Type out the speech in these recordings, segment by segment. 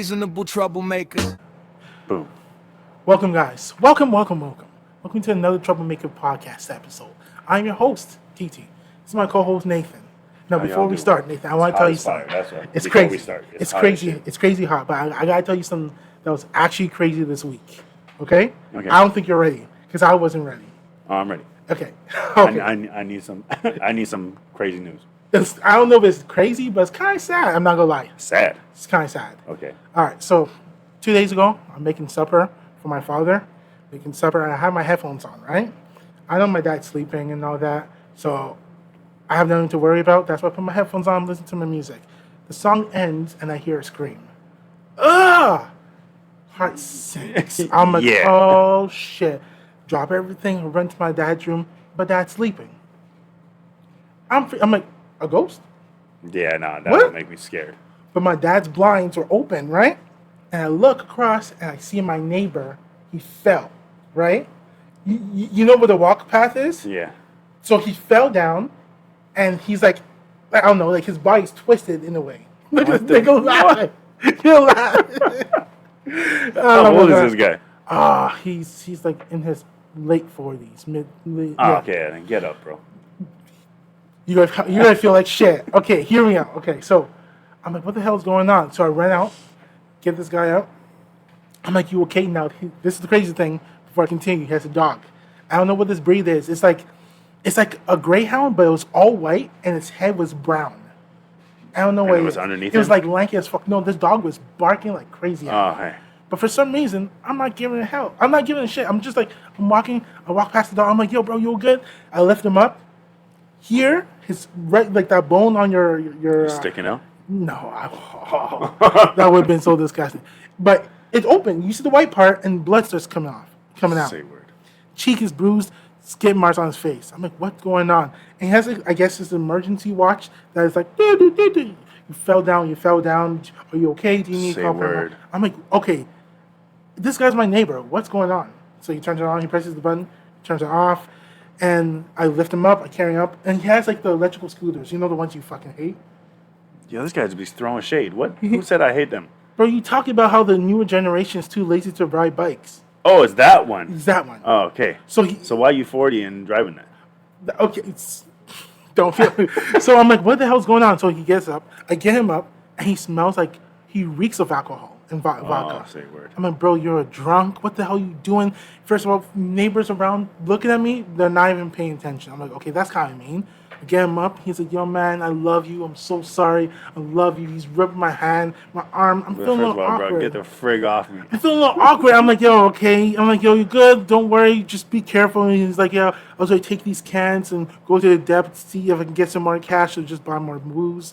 Reasonable troublemakers. Boom. Welcome, guys. Welcome. Welcome to another Troublemaker podcast episode. I'm your host, TT. This is my co-host, Nathan. Now, before we start, Nathan, I want to tell you something. That's right. It's Before crazy. we start, It's crazy. It's crazy hot, but I got to tell you something that was actually crazy this week. Okay? I don't think you're ready because I wasn't ready. Oh, I'm ready. Okay. I need some. I need some crazy news. I don't know if it's crazy, but it's kind of sad. I'm not going to lie. Sad. It's kind of sad. Okay. All right, so 2 days ago, I'm making supper for my father. Making supper, and I have my headphones on, right? I know my dad's sleeping and all that, so I have nothing to worry about. That's why I put my headphones on, listen to my music. The song ends, and I hear a scream. Ugh! Heart sinks. I'm like, oh, shit. Drop everything, run to my dad's room, but dad's sleeping. I'm like, a ghost? Yeah, no, that What? would make me scared. But my dad's blinds were open, right? And I look across and I see my neighbor. He fell, right? You know where the walk path is? Yeah. So he fell down and he's like, I don't know, like his body's twisted in a way. Look at this nigga laughing. He'll laugh. How old is this guy? He's like in his late 40s, mid. Okay, then get up, bro. You're gonna feel like shit. Okay, hear me out. Okay, so I'm like, what the hell's going on? So I ran out, get this guy out. I'm like, you okay now? This is the crazy thing. Before I continue, he has a dog. I don't know what this breed is. It's like a greyhound, but it was all white and its head was brown. I don't know what it was underneath. It was like lanky as fuck. No, this dog was barking like crazy. Oh, hey. But for some reason, I'm not giving a hell. I'm not giving a shit. I'm just like, I'm walking. I walk past the dog. I'm like, yo, bro, you good? I lift him up. Here, his right, like that bone on your Sticking out. No, that would have been so disgusting. But it's open. You see the white part, and blood starts coming out. Say word. Cheek is bruised, skid marks on his face. I'm like, what's going on? And he has, I guess, this emergency watch that is like, do. You fell down. Are you okay? Do you need help? Word. I'm like, okay, this guy's my neighbor. What's going on? So he turns it on. He presses the button, turns it off, and I lift him up. I carry him up, and he has like the electrical scooters. You know the ones you fucking hate. Yeah, this guy's be throwing shade. What? Who said I hate them? Bro, you talking about how the newer generation is too lazy to ride bikes. Oh, it's that one. It's that one. Oh, okay. So why are you 40 and driving that? Okay, don't feel. So I'm like, what the hell's going on? So he gets up. I get him up, and he smells like he reeks of alcohol and vodka. Oh, say word. I'm like, bro, you're a drunk. What the hell are you doing? First of all, neighbors around looking at me, they're not even paying attention. I'm like, okay, that's kind of mean. I get him up. He's like, yo, man, I love you. I'm so sorry. I love you. He's rubbing my hand, my arm. I'm feeling a little awkward. Bro, get the frig off me. I'm feeling a little awkward. I'm like, yo, okay. I'm like, yo, you good? Don't worry. Just be careful. And he's like, yeah, I was going to take these cans and go to the depth to see if I can get some more cash or just buy more booze.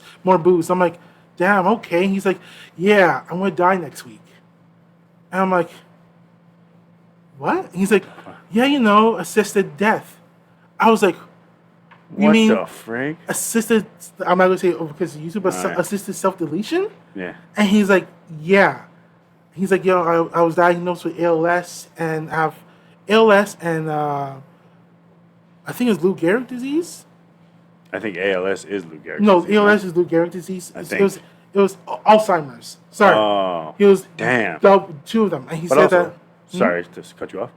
I'm like, damn, okay. He's like, yeah, I'm going to die next week. And I'm like, what? He's like, yeah, assisted death. I was like, you what mean the frig? assisted? I'm not gonna say because of YouTube, but assisted self-deletion. Yeah. And he's like, yeah. He's like, yo, I was diagnosed with ALS and I have ALS and I think it's Lou Gehrig disease. I think ALS is Lou Gehrig. No, disease, ALS is Lou Gehrig disease. I think. It was Alzheimer's. Sorry. Oh. He was damn. Two of them, and he But said also, that. Sorry to cut you off.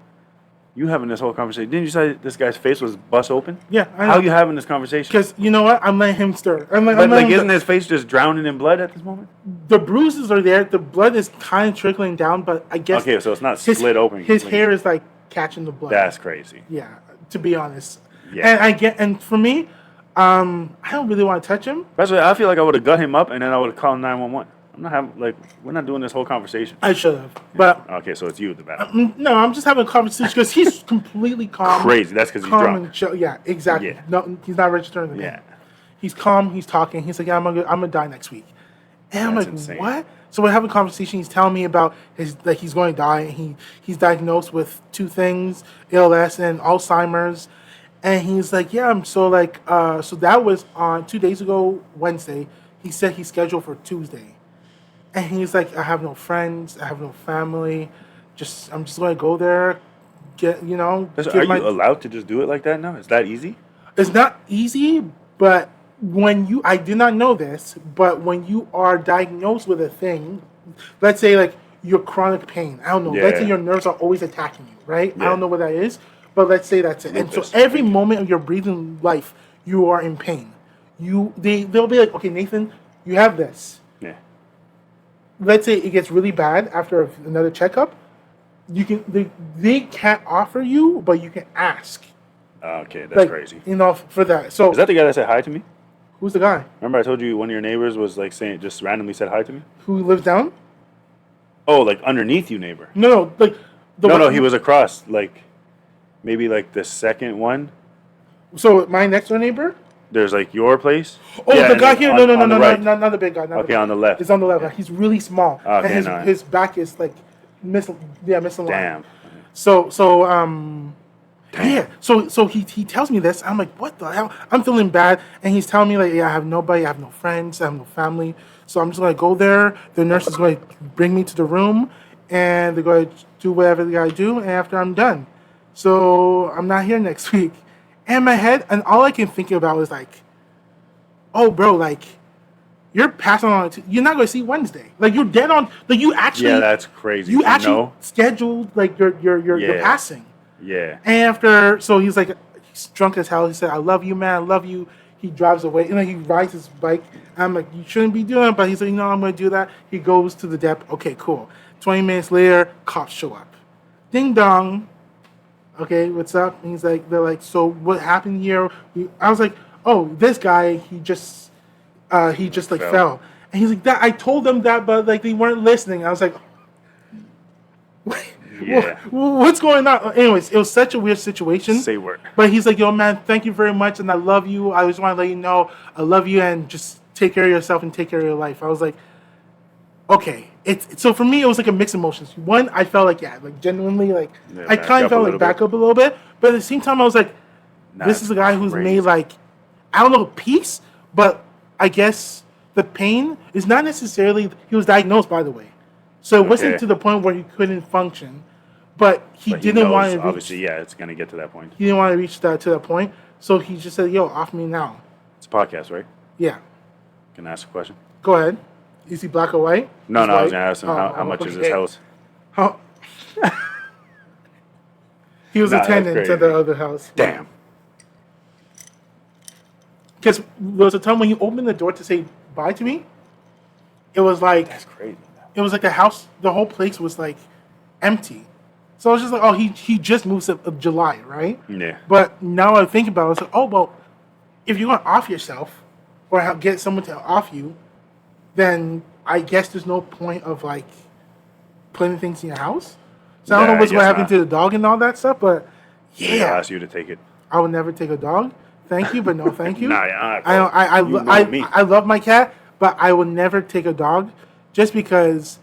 You having this whole conversation? Didn't you say this guy's face was bust open? Yeah, I know. How are you having this conversation? Because you know what? I'm letting him stir. Isn't his face just drowning in blood at this moment? The bruises are there. The blood is kind of trickling down, but I guess. Okay, so it's not split open. His hair is like catching the blood. That's crazy. Yeah, to be honest. Yeah. And for me, I don't really want to touch him. That's why I feel like I would have gut him up and then I would have called 911. I'm not having we're not doing this whole conversation. I should have, but okay, so it's you the bad. No, I'm just having a conversation because he's completely calm. Crazy. That's because he's drunk. And chill. Yeah, exactly. Yeah. No, he's not registering the Yeah. name. He's calm. He's talking. He's like, yeah, I'm gonna die next week. And I'm That's like, insane. what? So we're having a conversation. He's telling me about he's going to die. And he's diagnosed with two things: ALS and Alzheimer's. And he's like, yeah. So that was on 2 days ago, Wednesday. He said he's scheduled for Tuesday. And he's like, I have no friends, I have no family. I'm just going to go there, are you allowed to just do it like that now? Is that easy? It's not easy, but I did not know this, but when you are diagnosed with a thing, let's say like your chronic pain. I don't know. Let's say Yeah. your nerves are always attacking you, right? I Yeah. don't know what that is, but let's say that's it. And so Lupus. every moment of your breathing life, you are in pain. They'll be like, okay, Nathan, you have this. Yeah. Let's say it gets really bad after another checkup. They can't offer you, but you can ask. Okay, that's Like, crazy. You know, for that. So Is that the guy that said hi to me? who's the guy Remember I told you one of your neighbors was like saying, just randomly said hi to me? who lives down? Oh, like underneath you, neighbor. No, like No, he was across, like maybe like the second one. So my next door neighbor. There's like your place. Oh, Yeah, the and guy then here. on- No, on the right. not the big guy. Not the Okay, big on the left. It's on the left. Yeah. He's really small. Okay, and no. his back is like missing line. Damn. So yeah. So he tells me this. I'm like, what the hell? I'm feeling bad, and he's telling me like, yeah, I have nobody, I have no friends, I have no family. So I'm just gonna go there. The nurse is going to bring me to the room, and they're going to do whatever they gotta do. And after I'm done, so I'm not here next week. And in my head, and all I can think about is like, oh, bro, like. You're passing on. You're not going to see Wednesday. Like you're dead on. Like you actually. Yeah, that's crazy. You actually know? scheduled like your Yeah. passing. Yeah. And after, so he's like, he's drunk as hell. He said, "I love you, man. I love you." He drives away, and then he rides his bike. I'm like, "You shouldn't be doing it," but he's like, "No, I'm going to do that." He goes to the dep. Okay, cool. 20 minutes later, cops show up. Ding dong. Okay, what's up? And they're like, "So what happened here?" I was like, "Oh, this guy, he just like fell." And he's like, "That I told them that, but like they weren't listening." I was like, Yeah. what's going on? Anyways, it was such a weird situation. Say word. But he's like, "Yo, man, thank you very much, and I love you. I just want to let you know I love you, and just take care of yourself and take care of your life." I was like, okay. So for me, it was like a mixed emotions. One, I felt like, yeah, like genuinely, like Yeah, I back kind up of felt a like little back bit. up a little bit, but at the same time, I was like, Nah, this is a guy who's crazy. made like, I don't know, peace, but I guess the pain is not necessarily. He was diagnosed, by the way, so it wasn't Okay. to the point where he couldn't function, but he But didn't knows, want to reach. obviously, yeah, it's gonna get to that point. He didn't want to reach that to that point, so he just said, "Yo, off me now." It's a podcast, right? Yeah, Can I ask a question? go ahead. Is he black or white? No, He's no, I was white? gonna ask him how much is okay. his house? How? He was Nah, a that's tenant to crazy. the other house. Damn. Because there was a time when you opened the door to say bye to me, it was like That's crazy. the house, the whole place was like empty. So I was just like, oh, he just moved of July, right? Yeah. But now I think about it, it's like, oh, well, if you're gonna off yourself or get someone to off you, then I guess there's no point of like putting things in your house. So I don't Yeah, know what's I gonna guess happen not. to the dog and all that stuff, but I'll yeah, ask you to take it. I would never take a dog. Thank you, but no thank you. Nah, yeah, I know, you know me. I love my cat, but I would never take a dog just because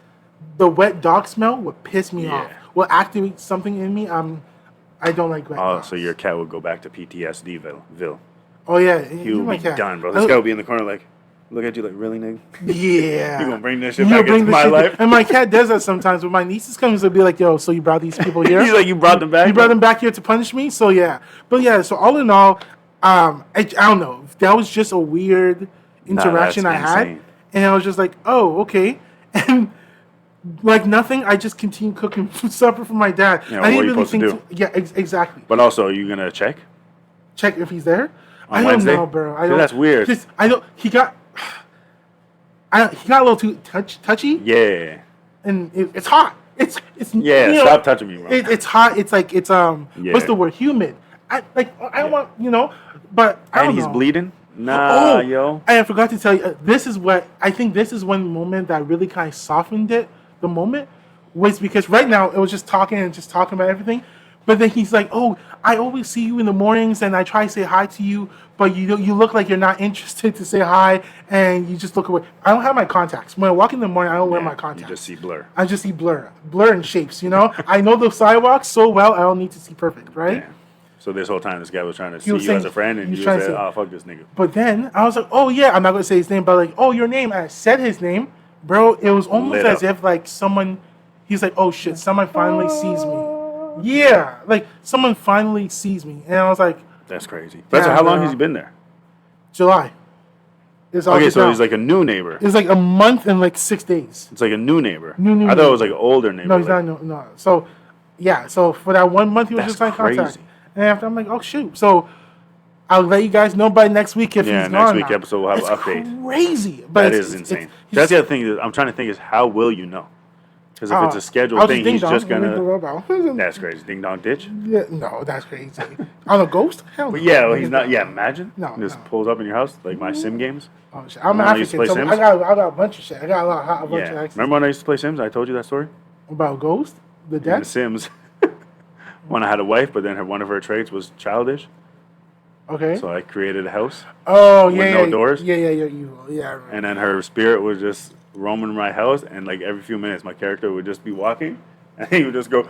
the wet dog smell would piss me off. Yeah. Will activate something in me. I don't like wet Oh, dogs. so your cat would go back to PTSD-ville. Oh yeah, He you're would my be cat. done, bro. This guy would be in the corner like, look at you like, really, nigga? Yeah. You gonna bring this shit You back bring into the my shit- life? And my cat does that sometimes. When my nieces come, he'll be like, "Yo, so you brought these people here?" He's like, you brought them back? You brought them back here to punish me. So yeah, but yeah. So all in all, I don't know. That was just a weird interaction I that's had, insane. and I was just like, "Oh, okay," and like nothing. I just continued cooking supper for my dad. Yeah, I what didn't are you really supposed to yeah, exactly. But also, are you gonna check? Check if he's there. On I don't Wednesday? know, bro. I Dude, don't. that's weird. Just, I don't. He got. He got a little too touchy, Yeah. and it's hot. It's Yeah, you know, stop touching me, bro. It's hot. It's like it's Yeah. what's the word? Humid. I don't want but I don't And he's know. bleeding? Nah, yo. And I forgot to tell you. This is what I think. This is one moment that really kind of softened it. The moment was because right now it was just talking about everything, but then he's like, "Oh, I always see you in the mornings, and I try to say hi to you, but you look like you're not interested to say hi, and you just look away." I don't have my contacts when I walk in the morning. I don't wear my You contacts. just see blur. I just see blur and shapes. I know the sidewalks so well. I don't need to see perfect, right? Damn. So this whole time, this guy was trying to see was you saying- as a friend, and he was you trying to said, say- "Oh, fuck this nigga." But then I was like, "Oh yeah, I'm not gonna say his name, but like, oh your name." And I said his name, bro. It was almost Lit as up. if like someone. He's like, "Oh shit, someone finally sees me." Yeah, like someone finally sees me, and I was like, That's crazy. But so Yeah, how long bro. has he been there? July. It's all Okay, just so now. he's like a new neighbor. It's like a month and like 6 days. It's like a new neighbor. New I thought it was like neighbor. an older neighbor. No, he's like, not. No. So, yeah. So for that 1 month, he was That's just on contact. crazy. And after I'm like, oh shoot. So I'll let you guys know by next week if Yeah, he's next gone. week now. episode we'll have It's an update. Crazy. But That it's is insane. he's- That's the other thing that I'm trying to think is how will you know? Because if it's a scheduled I'll thing, ding he's dong, just ring the gonna. doorbell. That's crazy. Ding dong ditch. Yeah, no, that's crazy. On a ghost? Hell no. But yeah, well, he's not. Yeah, imagine. No, Just no. pulls up in your house like my sim games. Oh shit! I'm Remember when I used to African, play so Sims? I got a bunch of shit. I got a bunch of Yeah. access. Remember when I used to play Sims? I told you that story. About ghost, the In The death. Sims. When I had a wife, but then one of her traits was childish, Okay. so I created a house, Oh with yeah, no yeah, doors? Yeah, you're evil. Yeah. I remember. and then her spirit was just roaming my house, and like every few minutes, my character would just be walking, and he would just go,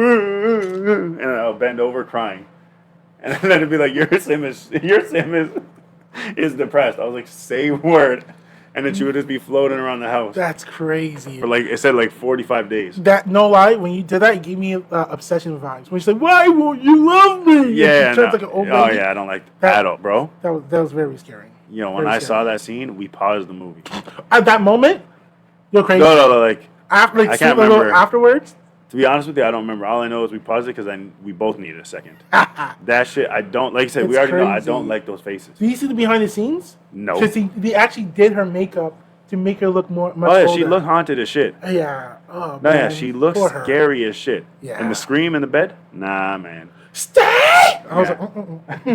and I'll bend over crying, and then it'd be like your sim is depressed. I was like, say a word, and then she would just be floating around the house That's crazy. for like it said like 45 days. That no lie, when you did that, it gave me obsession vibes. When she said, "Why won't you love me?" And Yeah, she turns no. like an old Oh lady. yeah, I don't like That- adult, bro. That was very scary. You know, when Very I saw scary. that scene, we paused the movie. At that moment, you're crazy. No, like After, like, I can't a little remember. afterwards. to be honest with you, I don't remember. All I know is we paused it because we both needed a second. That shit, I don't like. I said we It's already know. I crazy. don't like those faces. Do you see the behind the scenes? No. Because they actually did her makeup to make her look much Oh yeah, she older. looked haunted as shit. Yeah. Oh, No, yeah, man. she looks Poor her. scary as shit. Yeah. And the scream in the bed, nah, man. Stay! I was Yeah. like,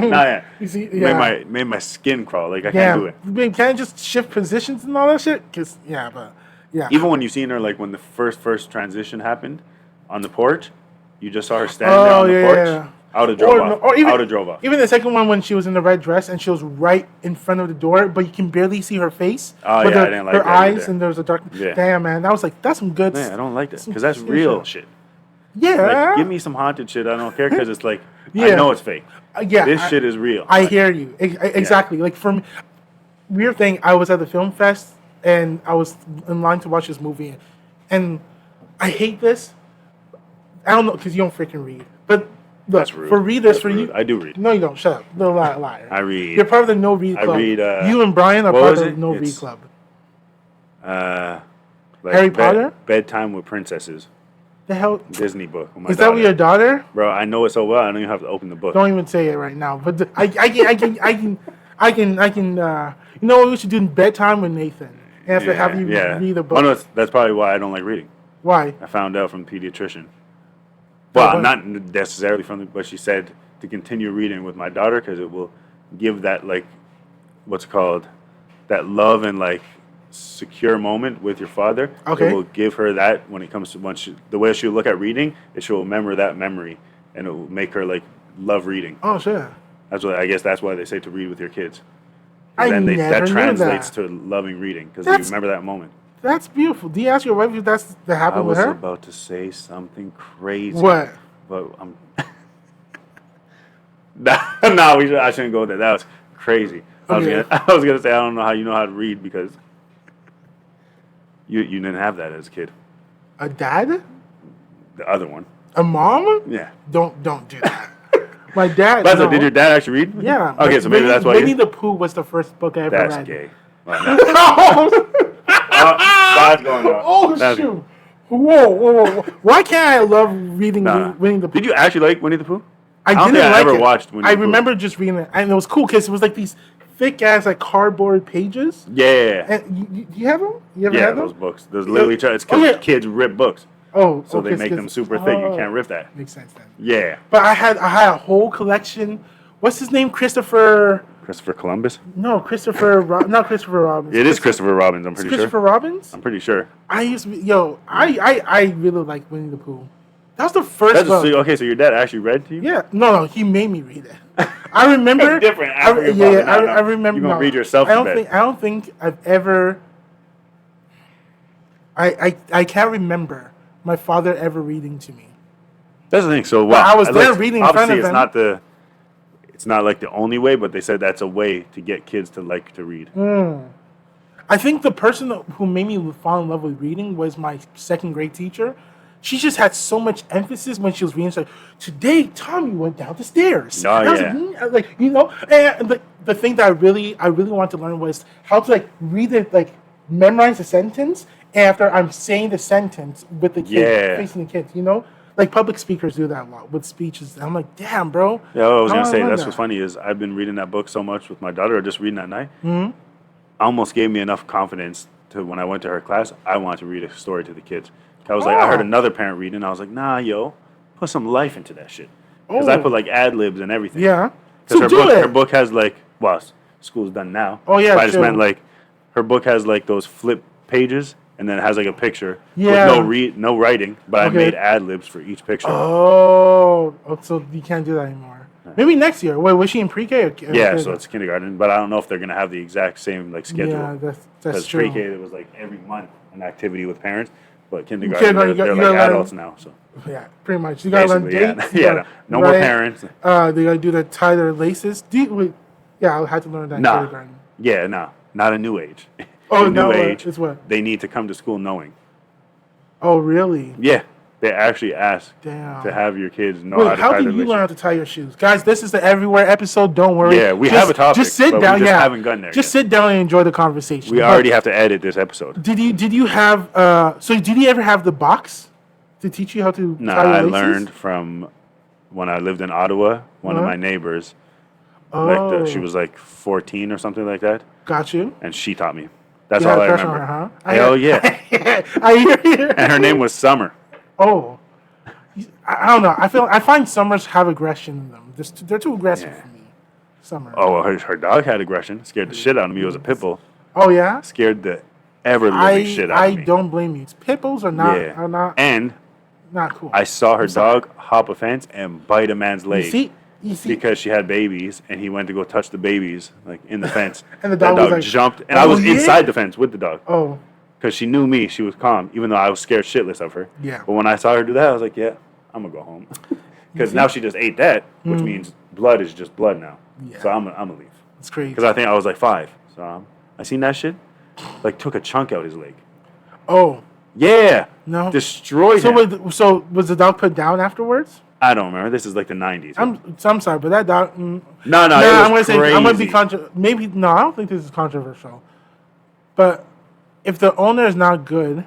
Nah, yeah. You see, yeah. Made my skin crawl. Like I Yeah. can't do it. Babe, can I just shift positions and all that shit? Cause yeah, but yeah. Even when you seen her, like when the first transition happened on the porch, you just saw her standing there on the porch. yeah. I would have drove off. Or even, I would have drove off. Even the second one when she was in the red dress and she was right in front of the door, but you can barely see her face. Oh, but yeah, I didn't like her that eyes either. and there was a dark. Yeah. Damn, man, that was like that's some good. Man, I don't like that because some that's good real shit. Yeah. Like, give me some haunted shit. I don't care because it's like I Yeah. know it's fake. Yeah. This shit is real. I Like, hear you. Exactly. Like for me, weird thing. I was at the film fest and I was in line to watch this movie, and I hate this. I don't know because you don't freaking read, but look, That's rude. for readers, That's for rude. you, I do read. No, you don't. Shut up, little liar. I read. You're part of the no read I club. read, you and Brian are what part was of it? the no read It's- club. Like Harry Potter? Bedtime with Princesses. The hell Disney book. With my is that with your daughter? Bro, I know it so well. I don't even have to open the book. Don't even say it right now. But I can. You know what we should do? Bedtime with Nathan. And have to have you read a book. Oh, no, that's probably why I don't like reading. Why? I found out from the pediatrician. Well, what? not necessarily but she said to continue reading with my daughter because it will give that, like, what's it called, that love and, like, secure moment with your father. Okay. It will give her that when it comes to the way she'll look at reading, she'll remember that memory and it will make her, like, love reading. Oh, sure. I guess that's why they say to read with your kids. I And then never that knew translates that. to loving reading because you That's- remember that moment. That's beautiful. Do you ask your wife if that I happened with was her? about to say something crazy. What? But I'm. I shouldn't go there. That was crazy. Okay. I was gonna say I don't know how you know how to read because you didn't have that as a kid. A dad? The other one. A mom? Yeah. Don't do that. My dad. But no. did your dad actually read? Yeah. Okay, so maybe Winnie, that's why. Winnie the Pooh was the first book I ever That's read. gay. That's going on. Oh That's- shoot! Whoa! Why can't I love reading Nah. Winnie the Pooh? Did you actually like Winnie the Pooh? I don't didn't think I like ever it. watched Winnie I the Pooh. remember just reading it, and it was cool because it was like these thick ass like cardboard pages. Yeah. And you have them? You ever Yeah, had them? those books. There's literally it's because Oh, yeah. kids rip books, Oh, so okay, they make it's- them super thick. You oh, can't rip that. Makes sense then. Yeah. But I had a whole collection. What's his name? Christopher? Christopher Columbus. No, Christopher. Not Christopher Robbins. It is Christopher Robbins. I'm It's pretty sure. Christopher Robbins. I'm pretty sure. I used to be, I really like Winnie the Pooh. That was the first That's book. okay. So your dad actually read to you? Yeah, no, he made me read it. I remember. Different after your Yeah, father. No, I remember. You gonna no, read yourself I to don't bed. think. I don't think I've ever. I can't remember my father ever reading to me. That's the thing. So well, I was there reading in front obviously of it's not like the only way, but they said that's a way to get kids to like to read. I think the person who made me fall in love with reading was my second grade teacher. she just had so much emphasis when she was reading. She's like, today Tommy went down the stairs. Oh, And I was yeah. like, you know, and the thing that I really wanted to learn was how to like read it, like memorize the sentence after I'm saying the sentence with the kid, facing the kids, you know? Like public speakers do that a lot with speeches. I'm like, damn, bro. Yeah, I was how gonna do I say learn that's that? what's funny is I've been reading that book so much with my daughter, or just reading at night. Mm-hmm. Almost gave me enough confidence to when I went to her class, I wanted to read a story to the kids. I was like, I heard another parent reading, I was like, nah, yo, put some life into that shit. Because I put like ad libs and everything. Yeah. Because her book has like, well, school's done now. Oh, yeah, but I just true. meant like, her book has like those flip pages, and then it has like a picture Yeah. with no writing, but I Okay. made ad libs for each picture. Oh, so you can't do that anymore. Maybe next year. Wait, was she in pre-K? Or Yeah, so it's kindergarten, but I don't know if they're gonna have the exact same like schedule. Yeah, that's Because true. pre-K it was like every month an activity with parents, but kindergarten Kindergarten, they're you like gotta learn- adults now. So Yeah, pretty much. You gotta learn basically, dates. yeah, no more parents. They gotta do the tie their laces. Yeah, I had to learn that in Nah, kindergarten. yeah, no, not a new age. Oh, A no, new age. it's what? They need to come to school knowing. Oh, really? Yeah, they actually ask Damn. to have your kids know how Wait, to how tie do their you laces. learn how to tie your shoes? Guys, this is the Everywhere episode. Don't worry. Yeah, we have a topic, Just sit but we down. just Yeah, haven't gotten there Just yet. sit down and enjoy the conversation. We But already have to edit this episode. Did you have? So did you ever have the box to teach you how to No, tie your I laces? learned from when I lived in Ottawa. One of Uh-huh. my neighbors, Oh, she was like 14 or something like that, got you. and she taught me. That's You had all a I crush remember. on her, huh? Hell yeah! I hear you. And her name was Summer. Oh, I don't know. I find Summers have aggression in them. They're too aggressive Yeah. for me. Summer. Oh, well, her dog had aggression. Scared the shit out of me. It was a pit bull. Oh yeah. Scared the ever living shit out I of me. don't blame you. Pit bulls are not Yeah. are not And not cool. I saw her dog hop a fence and bite a man's you leg see. because she had babies, and he went to go touch the babies like in the fence. And the That dog was like, jumped, and "Oh, I was yeah?" inside the fence with the dog. Oh Because she knew me, she was calm, even though I was scared shitless of her. Yeah. But when I saw her do that, I was like, yeah, I'm gonna go home. Because now she just ate that, which means blood is just blood now. Yeah. So I'm gonna leave. it's crazy. Because I think I was like 5. So I seen that shit, like took a chunk out his leg. Oh Yeah. no. Destroyed So him. was the dog put down afterwards? I don't remember. This is like the 90s. I'm sorry, but that dog. no, it I'm gonna was say crazy. I'm gonna be maybe no. I don't think this is controversial, but if the owner is not good,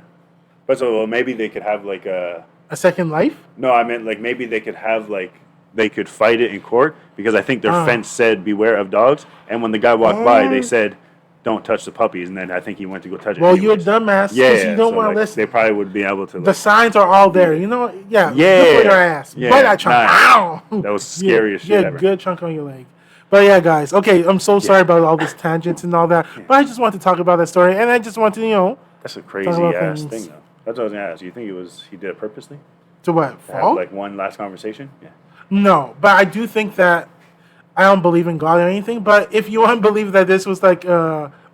But so maybe they could have like a. a second life. No, I meant like maybe they could have like they could fight it in court because I think their fence said beware of dogs, and when the guy walked by, they said don't touch the puppies, and then I think he went to go touch it. Well, you're a anyways. dumbass. Yeah, because you don't so, want to like, listen. They probably would be able to. The Like, signs are all there. You know, yeah. Yeah. Look for your ass. Yeah, But I chunk. nice. Ow! That was the scariest shit Yeah, ever. good chunk on your leg. But yeah, guys. Okay, I'm so sorry about all these tangents and all that. But I just want to talk about that story, and I just want to, That's a crazy about ass things. thing, though. That's what I was gonna ask. You think he did it purposely? to what To have fall? like one last conversation? Yeah. No, but I do think that I don't believe in God or anything. But if you want to believe that this was like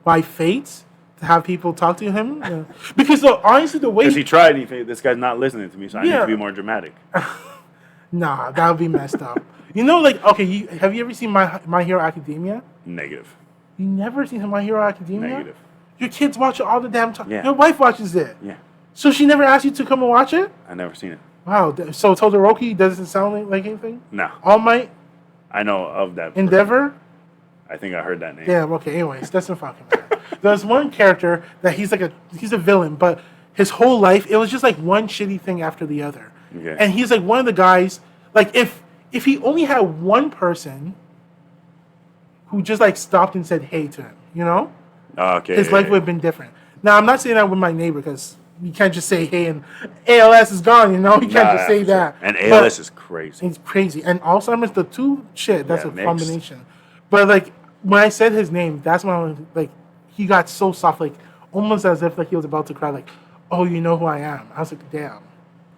by fate to have people talk to him, because honestly, the way Because he tried, and he figured, this guy's not listening to me, so I need Yeah. to be more dramatic. nah, that would be messed up. You know, like okay, have you ever seen My Hero Academia? Negative. You never seen My Hero Academia? Negative. Your kids watch it all the damn time. Yeah. Your wife watches it. Yeah. So she never asked you to come and watch it? I never seen it. Wow. So Todoroki doesn't sound like anything? No. All Might? I know of that. Endeavor? I think I heard that name. Damn, okay, anyways, doesn't fucking matter. There's one character that he's a villain, but his whole life, it was just like one shitty thing after the other. Okay. And he's like one of the guys, like if he only had one person who just like stopped and said hey to him, you know? Okay. His life would have been different. Now, I'm not saying that with my neighbor because you can't just say hey and ALS is gone, you know? You can't just say for sure. that. And But ALS is crazy. it's crazy. And Alzheimer's, the two shit, that's Yeah, a mixed. combination. But like when I said his name, that's when I was like, he got so soft, like almost as if like he was about to cry, like, oh, you know who I am. I was like, damn.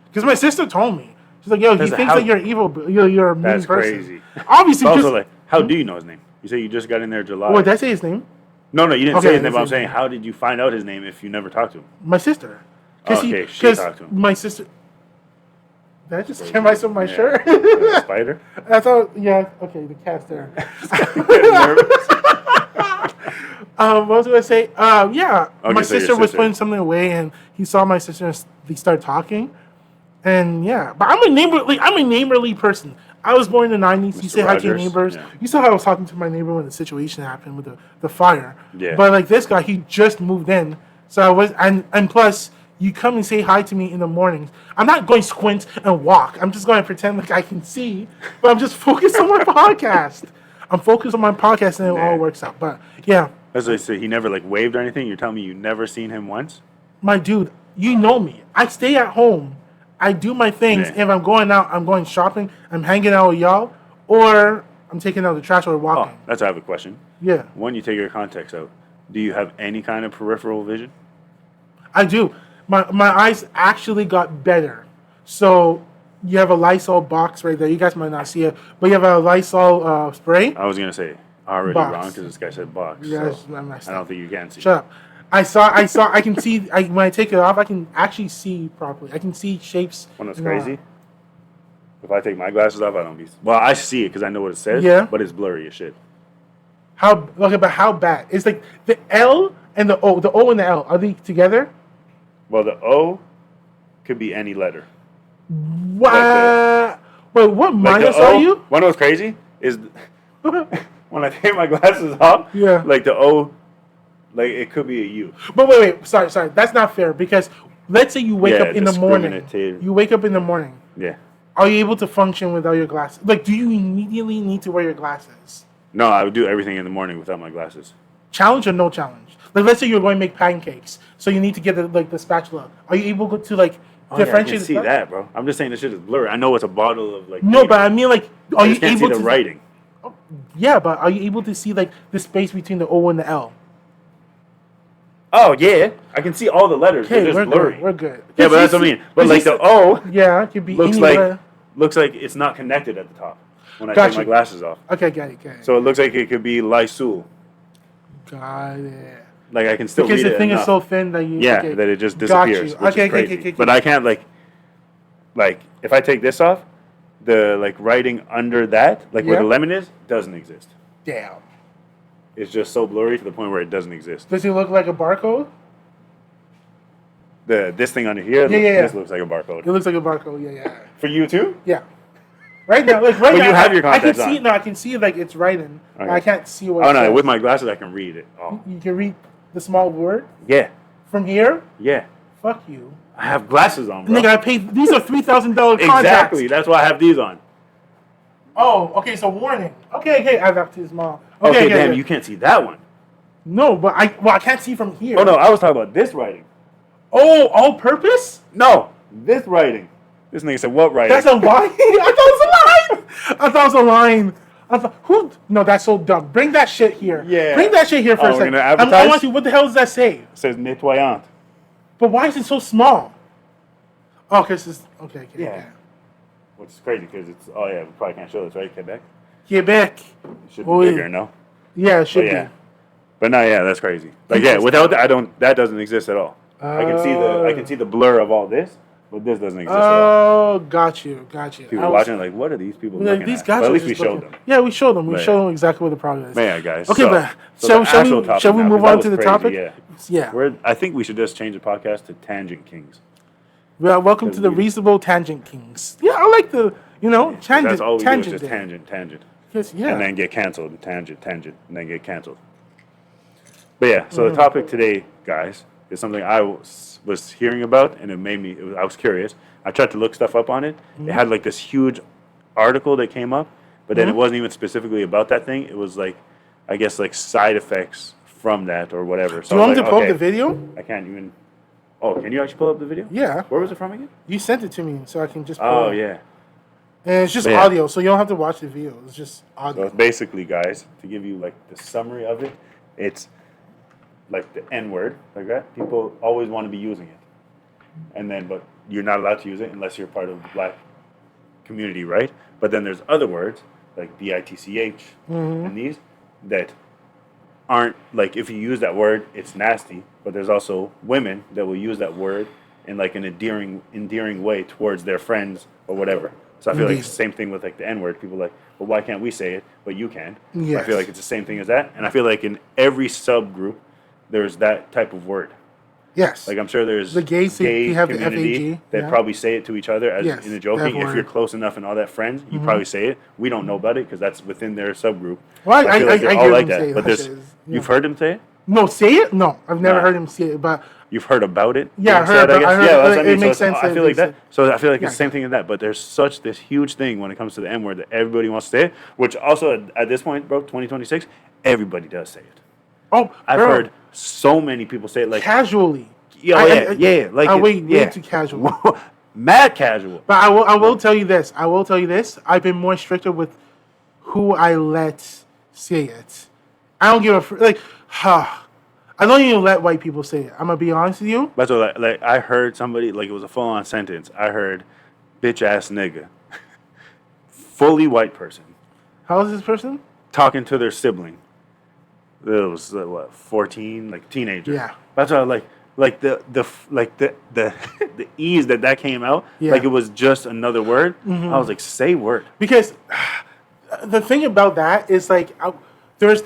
Because my sister told me. She's like, yo, he That's thinks how- that you're evil, but you're a mean That's person. crazy. Obviously, Also, just, like, how do you know his name? You say you just got in there July. what, did I say his name? No, you didn't Okay, say his name, but I'm that's it. saying, how did you find out his name if you never talked to him? My sister. Okay, she talked to him. My sister. Did I just scare myself with my Yeah. shirt? The spider? I thought, yeah, okay, the cat's there. Getting nervous. What was I going to say? Yeah, Okay, my so your sister was sister. putting something away, and he saw my sister and they started talking. And yeah, but I'm a neighborly person. I was born in the 90s. You Mr. say hi to your Rogers, neighbors. yeah. You saw how I was talking to my neighbor when the situation happened with the fire. Yeah. But like this guy, he just moved in. So I was, and plus, you come and say hi to me in the mornings. I'm not going to squint and walk. I'm just going to pretend like I can see, but I'm just focused on my podcast. I'm focused on my podcast and it all works out. But yeah. As I say, he never like waved or anything. You're telling me you never seen him once? My dude, you know me. I stay at home. I do my things. Yeah. If I'm going out, I'm going shopping, I'm hanging out with y'all, or I'm taking out the trash or Oh, walking. that's I have a question. Yeah, When you take your contacts out, do you have any kind of peripheral vision? I do. My eyes actually got better. So you have a Lysol box right there. You guys might not see it, but you have a Lysol spray. I was gonna say already Box. wrong because this guy said box. Yes, So I messed I don't up. think you can see. Shut up. I can see, when I take it off, I can actually see properly. I can see shapes. When it's in the- crazy. If I take my glasses off, I don't be. Well, I see it because I know what it says. Yeah. But it's blurry as shit. But how bad? It's like the L and the O. The O and the L, are they together? Well, the O could be any letter. What? Wait, what Like minus the O, are you? One of what's crazy is when I take my glasses off. Yeah. Like the O, like it could be a U. But wait. Sorry. That's not fair because let's say you wake Yeah, up in the morning. discriminative. You wake up in the morning. Yeah. Are you able to function without your glasses? Like, do you immediately need to wear your glasses? No, I would do everything in the morning without my glasses. Challenge or no challenge? Like, let's say you're going to make pancakes, so you need to get the spatula. Are you able to like Oh, yeah, I differentiate? can see that, bro. I'm just saying this shit is blurry. I know it's a bottle of like. No, paper. but I mean, like, I are you just can't able see the to writing. Yeah, but are you able to see like the space between the O and the L? Oh yeah, I can see all the letters. Okay, They're just we're blurry. good. We're good. Yeah, but that's what I mean. But like the O Yeah, it could be looks any like letter. it's not connected at the top when I Got take you. my glasses off. Okay, got it. So it looks like it could be Lysul. Got it. Like I can still Because read the it thing enough. is so thin that you. Yeah, okay. that it just Got disappears. you. Which Okay, is crazy. okay. But I can't like if I take this off, the like writing under that, like where Yeah. the lemon is, doesn't exist. Damn. It's just so blurry to the point where it doesn't exist. Does it look like a barcode? This thing under here, Yeah. this looks like a barcode. It looks like a barcode. Yeah. For you too? Yeah. Right now, like But now, you have your I can contacts see on. it. No, I can see it like it's writing. Okay. I can't see what. Oh it no, says. with my glasses I can read it. Oh. You can read the small word Yeah. from here. Yeah. Fuck you. I have glasses on, bro. Nigga, I paid. These are $3,000 contacts. Exactly. That's why I have these on. Oh, okay. So warning. Okay. I have too small. Okay, damn, you can't see that one. No, but I can't see from here. Oh no, I was talking about this writing. Oh, all purpose? No, this writing. This nigga said what writing? That's a line. I thought it was a line. I thought who? No, that's so dumb. Bring that shit here. Yeah. Bring that shit here for Oh, a we're second. gonna I advertise? want you. What the hell does that say? It says nettoyant. But why is it so small? Oh, cause it's okay. Yeah. Which is crazy because it's we probably can't show this, right? Quebec. Quebec. It should be Oh, bigger, no? Yeah, it should But yeah. be. But no, yeah, that's crazy. Like without that that doesn't exist at all. I can see the blur of all this, but this doesn't exist at all. Oh, got you. People watching like, what are these people Like, looking these at? guys But at are least we just showed looking- them. Yeah, we showed them. We But showed them exactly what the problem is. But yeah, guys. Okay, but so shall the actual we topic now, move 'cause that on was to the crazy, topic? Yeah. Yeah. I think we should just change the podcast to Tangent Kings. Well, welcome to the Reasonable Tangent Kings. Yeah, I like the tangent. That's all we do is just day. tangent. Yes, yeah. And then get canceled. Tangent, and then get canceled. But yeah, so the topic today, guys, is something I was hearing about, and it made me. I was curious. I tried to look stuff up on it. It had like this huge article that came up, but then it wasn't even specifically about that thing. It was like, I guess, like side effects from that or whatever. So Do you I want was me to like, pull up okay, the video? I can't even. Oh, can you actually pull up the video? Yeah. Where was it from again? You sent it to me, so I can just pull Oh it. yeah. And it's just But yeah. audio, so you don't have to watch the video. It's just So audio. it's basically, guys, to give you like the summary of it, it's like the N word, like that. People always want to be using it, and then but you're not allowed to use it unless you're part of the black community, right? But then there's other words like bitch and these that aren't like if you use that word, it's nasty. But there's also women that will use that word in like an endearing way towards their friends or whatever. So I feel like Indeed. it's the same thing with like the N word. People are like, well, why can't we say it, but you can? I Yes. feel like it's the same thing as that. And I feel like in every subgroup, there's that type of word. Yes. Like I'm sure there's The gays, they have the community FAG, that yeah. probably say it to each other as Yes, in a joking. that If you're word. close enough and all that friends, you probably say it. We don't know about it because that's within their subgroup. Well, But I feel like they're all hear like them say that. But that there's shit is- you've heard them say it. No, say it? No, I've never Nah. heard him say it, but You've heard about it. Yeah, I being heard said, about- guess. I heard- Yeah, that's what I it mean. makes So sense I that feel they like that. said- So I feel like Yeah, it's the same thing in that. But there's such this huge thing when it comes to the N word that everybody wants to say it. Which also at this point, bro, 2026, everybody does say it. oh, I've bro, heard so many people say it like, casually. yeah, like way yeah. too casual. Mad casual. But I will tell you this. I will tell you this. I've been more stricter with who I let say it. I don't give a like. I don't even let white people say it. I'm gonna be honest with you. That's what like I heard somebody like it was a full on sentence. I heard bitch ass nigga. Fully white person How is this person? talking to their sibling. It was what 14, like teenager. Yeah. That's what I like the the ease that came out. Yeah. Like it was just another word. I was like, say word. Because the thing about that is like there's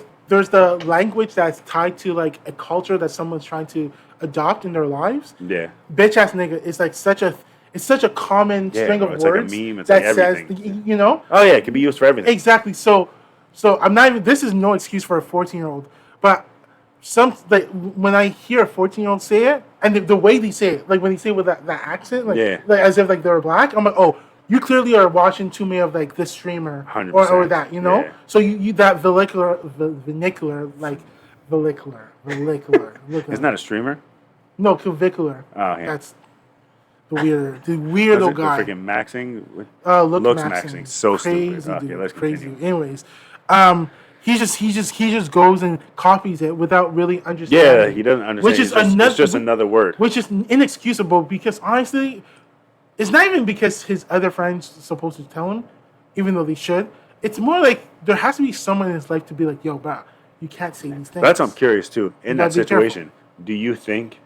the language that's tied to like a culture that someone's trying to adopt in their lives. Yeah. Bitch ass nigga is like such a common Yeah, string bro, of it's like a words meme, it's that like says everything. you know. Oh yeah, it can be used for everything. Exactly. So I'm not even. This is no excuse for a 14-year-old, but like when I hear a 14-year-old say it, and the way they say it, like when they say it with that accent, like, Yeah. like as if like they're black, I'm like, oh, you clearly are watching too many of like this streamer 100%, or that, you know. yeah. So you that vernacular like vernacular. Isn't that a streamer? No, clavicular. Oh, yeah. That's the weirdo Was it guy. the freaking maxing? Look Looks maxing. maxing. So crazy stupid. Okay, dude. let's crazy. continue. Anyways, he just goes and copies it without really Yeah, understanding. he doesn't understand. Which is it's just another word. Which is inexcusable because honestly, it's not even because his other friends are supposed to tell him, even though they should. It's more like there has to be someone in his life to be like, yo, bro, you can't say these things. That's what I'm curious too. In gotta that be situation, do you think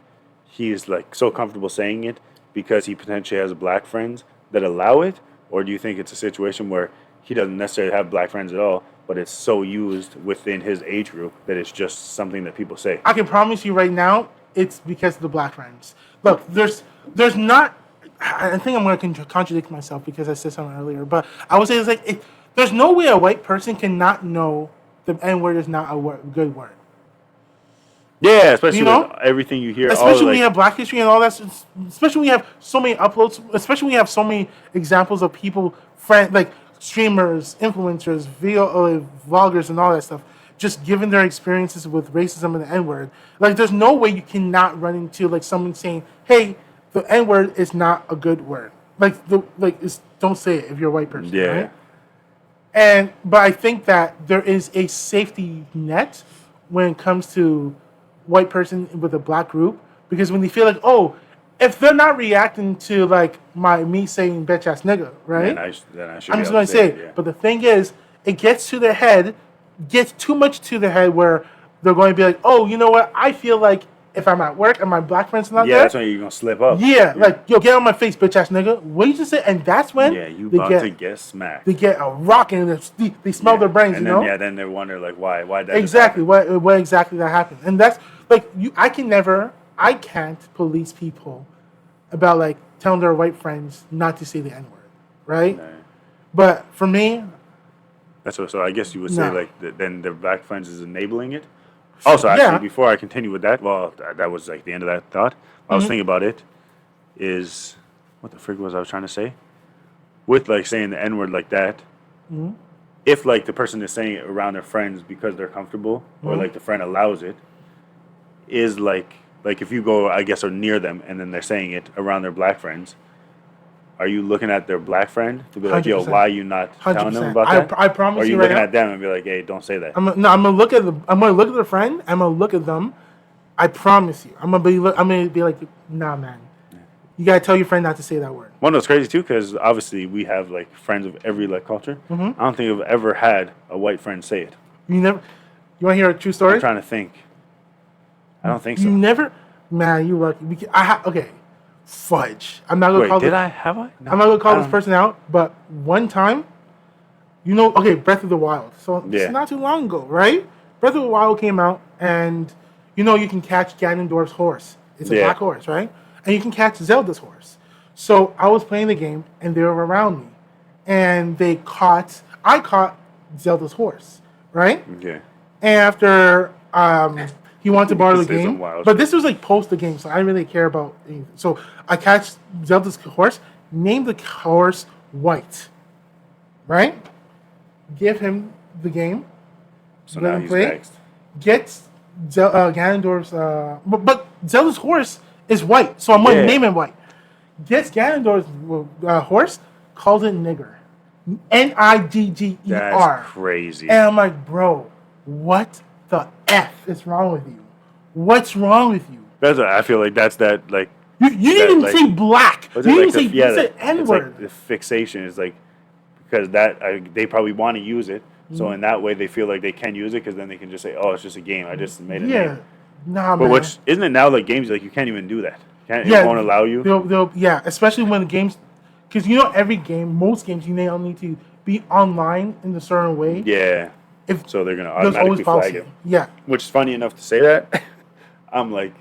he's like so comfortable saying it because he potentially has black friends that allow it, or do you think it's a situation where he doesn't necessarily have black friends at all, but it's so used within his age group that it's just something that people say? I can promise you right now, it's because of the black friends. Look, there's not. I think I'm going to contradict myself because I said something earlier, but I would say it's like there's no way a white person cannot know the N word is not a good word. Yeah, especially You know? with everything you hear. Especially when like, you have Black History and all that. Especially when you have so many uploads. Especially when you have so many examples of people, like streamers, influencers, video vloggers, and all that stuff, just giving their experiences with racism and the N word. Like, there's no way you cannot run into like someone saying, "Hey, the N word is not a good word." Don't say it if you're a white person. Yeah. Right? But I think that there is a safety net when it comes to white person with a black group, because when they feel like, oh, if they're not reacting to like me saying bitch ass nigga, right? Then I should I'm be just able gonna to say it. it. Yeah. But the thing is, it gets to their head, gets too much to their head where they're going to be like, oh, you know what? I feel like if I'm at work and my black friends are not Yeah, there, that's when you're gonna slip up. like, yo, get on my face, bitch ass nigga. What did you say? And that's when you they about get to get smacked. they get a rock and they smell their brains, and you then, know? then they wonder like why that just Exactly. happened. What exactly that happened. And that's like I can't police people about like telling their white friends not to say the N-word, right? Right. But for me, That's what. So I guess you would say No. like then the black friends is enabling it. Also, actually, Yeah. before I continue with that, well, that was like the end of that thought. I was Mm-hmm. thinking about it. Is what the frig was I was trying to say? With like saying the N word like that. Mm-hmm. If like the person is saying it around their friends because they're comfortable, or Mm-hmm. like the friend allows it, is like if you go, I guess, or near them, and then they're saying it around their black friends. Are you looking at their black friend to be like, yo, 100%. why are you not telling them 100%. about that? I promise or are you you right looking now- at them and be like, hey, don't say that? I'm gonna look at the friend. I'm gonna look at them. I promise you. I'm gonna be like, nah, man. You gotta tell your friend not to say that word. One that's crazy too, because obviously we have like friends of every like culture. Mm-hmm. I don't think I've ever had a white friend say it. You never. You want to hear a true story? I'm trying to think. I don't think You so. never. Man, you lucky. Okay. Fudge. I'm not gonna Wait, call did this. I? Have I? No, I'm not gonna call I this don't- person out, but one time, Breath of the Wild. So Yeah. it's not too long ago, right? Breath of the Wild came out, and you can catch Ganondorf's horse. It's a black horse, right? And you can catch Zelda's horse. So I was playing the game, and they were around me, and I caught Zelda's horse, right? Okay. And after he wanted to borrow the Say some game, wild but shit. this was like post the game, so I didn't really care about anything. So I catch Zelda's horse, name the horse White, right? Give him the game. So let now him he's play. next. Gets Ganondorf's, but Zelda's horse is white, so I'm going to name him White. Gets Ganondorf's horse, calls it nigger, Nigger. That's crazy. And I'm like, bro, what the f is wrong with you? What's wrong with you? That's I feel like that's that like. You didn't even say black. You didn't even say you said N it's word. like the fixation is like because they probably want to use it. So in that way, they feel like they can use it because then they can just say, "Oh, it's just a game. I just made a name." Nah, But man. isn't it now like games like you can't even do that? It won't allow you. Especially when the games, because most games, you now need to be online in a certain way. Yeah. So they're gonna automatically flag it. Yeah. Which is funny enough to say that. I'm like,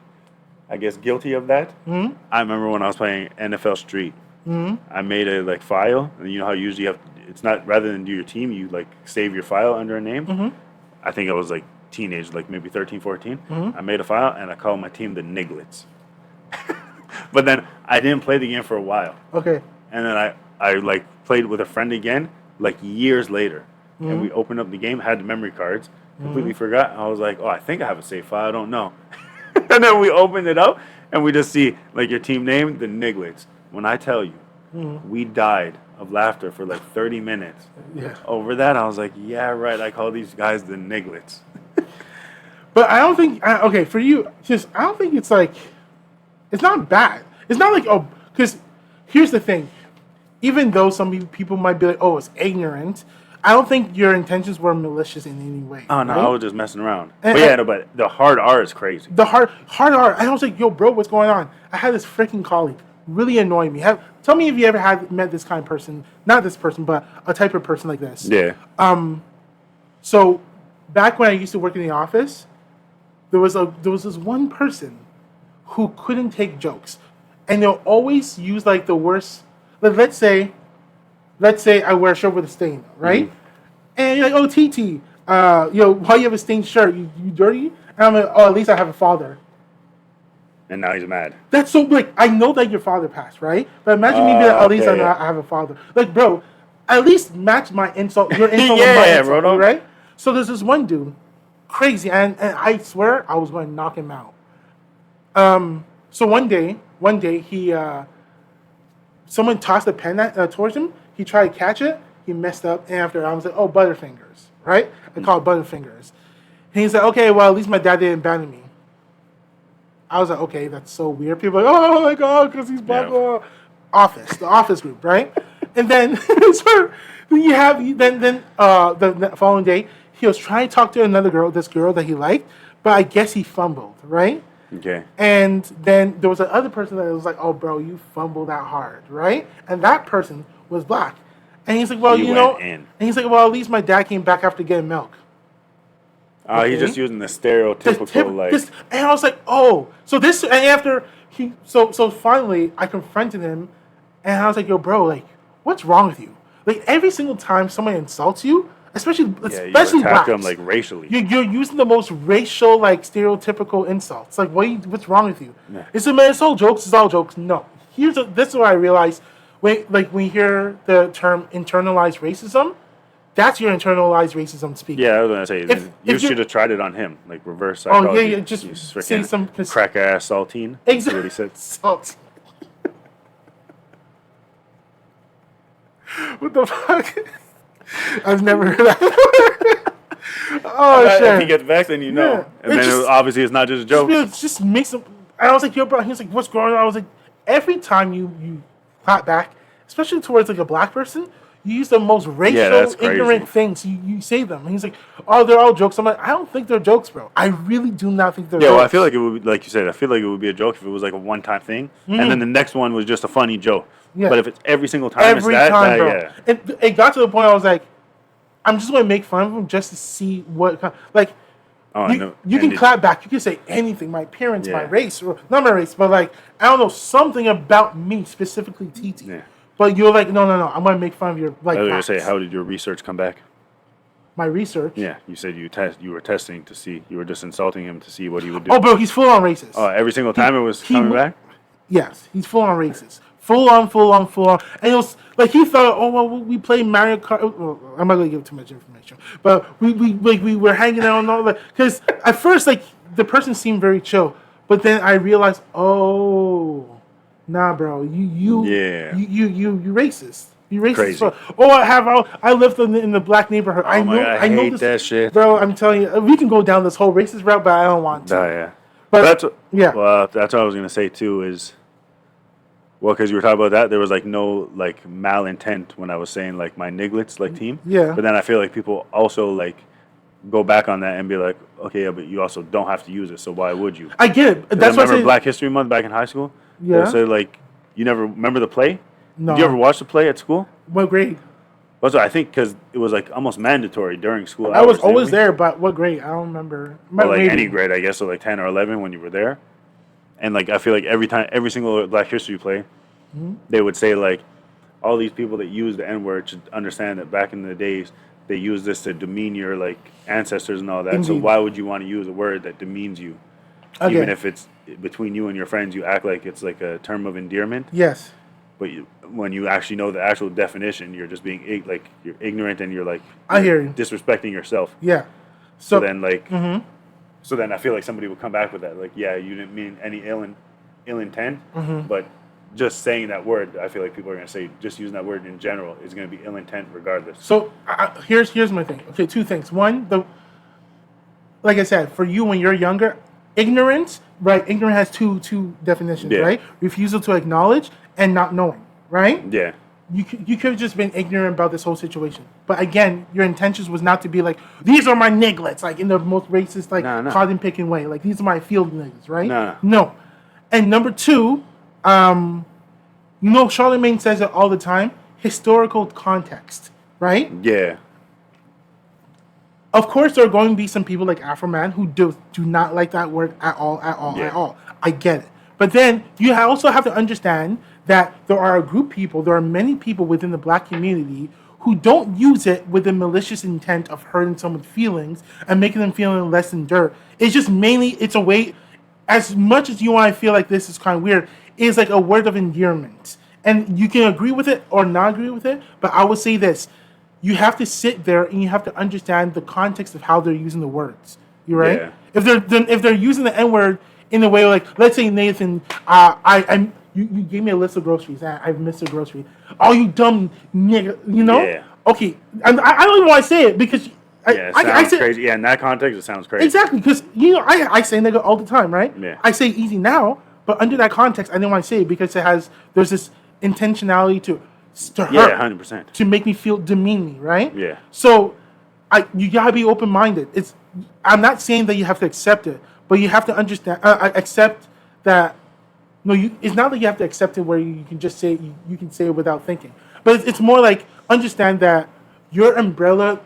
I guess guilty of that. Mm-hmm. I remember when I was playing NFL Street. Mm-hmm. I made a like file, and you know how usually you have. It's not rather than do your team, you like save your file under a name. Mm-hmm. I think I was like teenage, like maybe 13, 14. Mm-hmm. I made a file and I called my team the Niglets. But then I didn't play the game for a while. Okay. And then I like played with a friend again, like years later. And we opened up the game, had the memory cards, completely forgot. I was like, oh, I think I have a save file. I don't know. And then we opened it up and we just see like your team name, the Niglets. When I tell you, we died of laughter for like 30 minutes. Yeah. Over that, I was like, yeah, right. I call these guys the Niglets. But I don't think for you, I don't think it's like it's not bad. It's not like because here's the thing. Even though some people might be like, oh, it's ignorant, I don't think your intentions were malicious in any way. Oh no, right? I was just messing around. But the hard R is crazy. The hard R. I was like, yo, bro, what's going on? I had this freaking colleague really annoy me. Tell me if you ever met this kind of person. Not this person, but a type of person like this. Yeah. So back when I used to work in the office, there was this one person who couldn't take jokes, and they'll always use like the worst. Like, let's say I wear a shirt with a stain, right? And you're like, oh, TT, why you have a stained shirt? You dirty? And I'm like, oh, at least I have a father. And now he's mad. That's so, like, I know that your father passed, right? But imagine me being like, at least I have a father. Like, bro, at least match my insult, your insult with my insult, bro, right? So there's this one dude, crazy, and I swear I was going to knock him out. So one day he, someone tossed a pen towards him. He tried to catch it. He messed up. And after I was like, oh, Butterfingers, right? I call it Butterfingers. And he's like, okay, well, at least my dad didn't abandon me. I was like, okay, that's so weird. People are like, oh my God, because he's blah, blah. The office group, right? And then, the following day, he was trying to talk to this girl that he liked, but I guess he fumbled, right? Okay. And then there was another person that was like, oh, bro, you fumbled that hard, right? And that person was black. And he's like, well, and he's like, well, at least my dad came back after getting milk. Okay. He's just using the stereotypical, and I was like, oh. So finally, I confronted him, and I was like, yo, bro, like, what's wrong with you? Like, every single time someone insults you, especially you blacks, attack them, like, racially. You're using the most racial, like, stereotypical insults. Like, what's wrong with you? Yeah. It's all jokes. It's all jokes. No. This is what I realized. When you hear the term internalized racism, that's your internalized racism speaking. Yeah, I was going to say, you should have tried it on him, like reverse psychology. Oh, yeah, just say some... Crack-ass saltine. Exactly. What he said. Salt. What the fuck? I've never heard that. Shit. If he gets vexed, then you know. Yeah. And then obviously it's not just a joke. Just makes him... And I was like, yo, bro. He was like, what's going on? I was like, every time you clap back, especially towards like a black person, you use the most racial, ignorant things. You say them. And he's like, oh, they're all jokes. I'm like, I don't think they're jokes, bro. I really do not think they're jokes. Yeah, well, I feel like it would be, like you said, I feel like it would be a joke if it was like a one-time thing. And then the next one was just a funny joke. Yeah. But if it's every single time, bro. Yeah. It got to the point I was like, I'm just going to make fun of him just to see what... Like, Oh, no. You can clap back. You can say anything. My parents, my race, or not my race, but like I don't know something about me specifically, Tetteh. Yeah. But you're like, no. I'm gonna make fun of your like. I was gonna facts. say, how did your research come back? My research. Yeah, you said you were testing to see. You were just insulting him to see what he would do. Oh, bro, he's full on racist. Oh, every single time it was coming back? Yes, he's full on racist. Full on. And it was like he thought, oh, well, we play Mario Kart. Well, I'm not going to give too much information. But we were hanging out and all that. Because at first, like, the person seemed very chill. But then I realized, oh, nah, bro, you racist. You racist. Crazy. I lived in the black neighborhood. Oh I hate this, that shit. Bro, I'm telling you, we can go down this whole racist route, but I don't want to. Yeah. But Well, that's what I was gonna say too. Is because you were talking about that, there was like no like malintent when I was saying like my Niglets like team. Yeah. But then I feel like people also like go back on that and be like, okay, yeah, but you also don't have to use it, so why would you? I get it. That's why I remember Black History Month back in high school. Yeah. They said like, you never remember the play? No. Did you ever watch the play at school? What grade? Also, I think because it was like almost mandatory during school. I was always there, but what grade? I don't remember. Well, like any grade, I guess, so like 10 or 11 when you were there. And like I feel like every single Black History play, they would say like, all these people that use the N-word should understand that back in the days they used this to demean your like ancestors and all that. Indeed. So why would you want to use a word that demeans you? Okay. Even if it's between you and your friends, you act like it's like a term of endearment. Yes. But when you actually know the actual definition, you're just being you're ignorant and you're like I hear you. disrespecting yourself. Yeah. So then like so then I feel like somebody would come back with that like, yeah, you didn't mean any ill intent, but just saying that word, I feel like people are going to say just using that word in general is going to be ill intent regardless. So here's my thing. Okay, two things. One, like I said, for you when you're younger, ignorance, right? Ignorant has two definitions, right? Refusal to acknowledge and not knowing, right? Yeah. You could have just been ignorant about this whole situation. But again, your intentions was not to be like, these are my nigglets, like in the most racist, like cotton picking way. Like these are my field niggas, right? No. And number two, Charlemagne says it all the time, historical context, right? Yeah. Of course, there are going to be some people like Afro-Man who do not like that word at all. I get it. But then you also have to understand that there are many people within the black community who don't use it with a malicious intent of hurting someone's feelings and making them feel less than dirt. It's just mainly, it's a way, as much as you and I feel like this is kind of weird, it's like a word of endearment. And you can agree with it or not agree with it, but I would say this. You have to sit there and you have to understand the context of how they're using the words. You right? Yeah. If they're using the N-word in a way like, let's say Nathan, you gave me a list of groceries. I've missed a grocery. Oh, you dumb nigga, you know? Yeah. Okay, I don't even want to say it because I say crazy. Yeah, in that context, it sounds crazy. Exactly, because I say nigga all the time, right? Yeah. I say easy now, but under that context, I didn't want to say it because there's this intentionality to hurt, 100%. to make me feel demean me, right? Yeah. So, you gotta be open minded. I'm not saying that you have to accept it, but you have to understand, accept that. No, it's not that you have to accept it where you can just say you can say it without thinking, but it's more like understand that your umbrella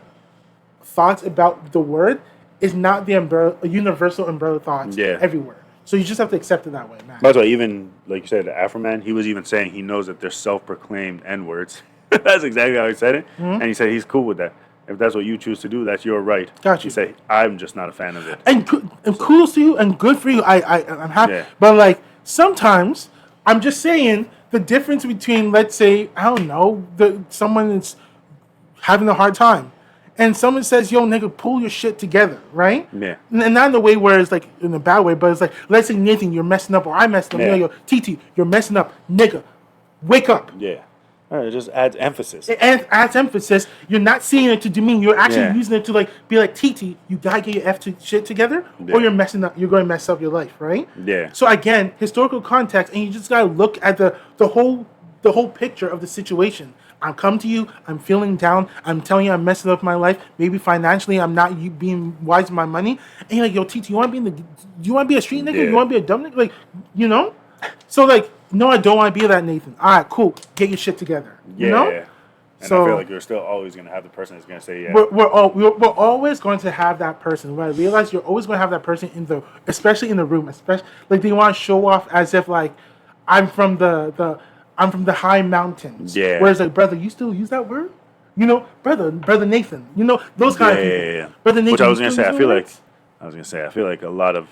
thoughts about the word is not the universal umbrella thoughts everywhere. So you just have to accept it that way, man. That's why even, like you said, the Afro-Man, he was even saying he knows that they're self-proclaimed N-words. That's exactly how he said it. And he said he's cool with that. If that's what you choose to do, that's your right. Got you. He said, I'm just not a fan of it. And kudos to you and good for you. I'm happy. Yeah. But like sometimes I'm just saying the difference between, let's say, I don't know, someone that's having a hard time. And someone says, yo, nigga, pull your shit together, right? Yeah. And not in the way where it's like in a bad way, but it's like, let's say, Nathan, you're messing up, or I messed up. Yeah. Yo, Tetteh, you're messing up. Nigga, wake up. Yeah. It just adds emphasis. It adds emphasis. You're not seeing it to demean. You're actually using it to like be like, Tetteh, you gotta get your shit together, or you're messing up. You're going to mess up your life, right? Yeah. So again, historical context, and you just gotta look at the whole picture of the situation. I'm coming to you. I'm feeling down. I'm telling you I'm messing up my life. Maybe financially, I'm not being wise with my money. And you're like, yo, Tetteh, you want to be a street nigga? Yeah. You want to be a dumb nigga? Like, you know? So like, no, I don't want to be that, Nathan. All right, cool. Get your shit together. You know? And So I feel like you're still always going to have the person that's going to say, yeah. we're always going to have that person. When I realize you're always going to have that person especially in the room, especially like they want to show off as if like I'm from the high mountains. Yeah. Whereas like, brother, you still use that word? You know, brother Nathan. You know those kind of people. Yeah. Brother Nathan. Which I was you going to still say, use I those feel words? like a lot of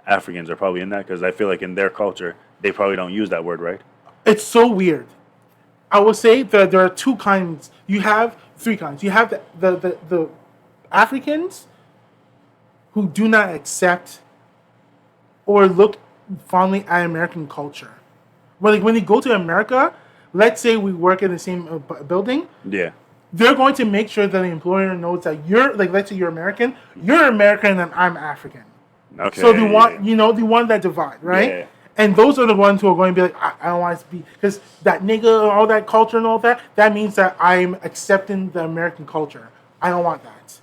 Africans are probably in that because I feel like in their culture, they probably don't use that word, right? It's so weird. I will say that there are two kinds. You have three kinds. You have the Africans who do not accept or look fondly at American culture. When you go to America, let's say we work in the same building, Yeah. they're going to make sure that the employer knows that you're like, let's say you're American and I'm African. Okay. So they want that divide, right? Yeah. And those are the ones who are going to be like, I don't want to be, because that nigga and all that culture and all that, that means that I'm accepting the American culture. I don't want that.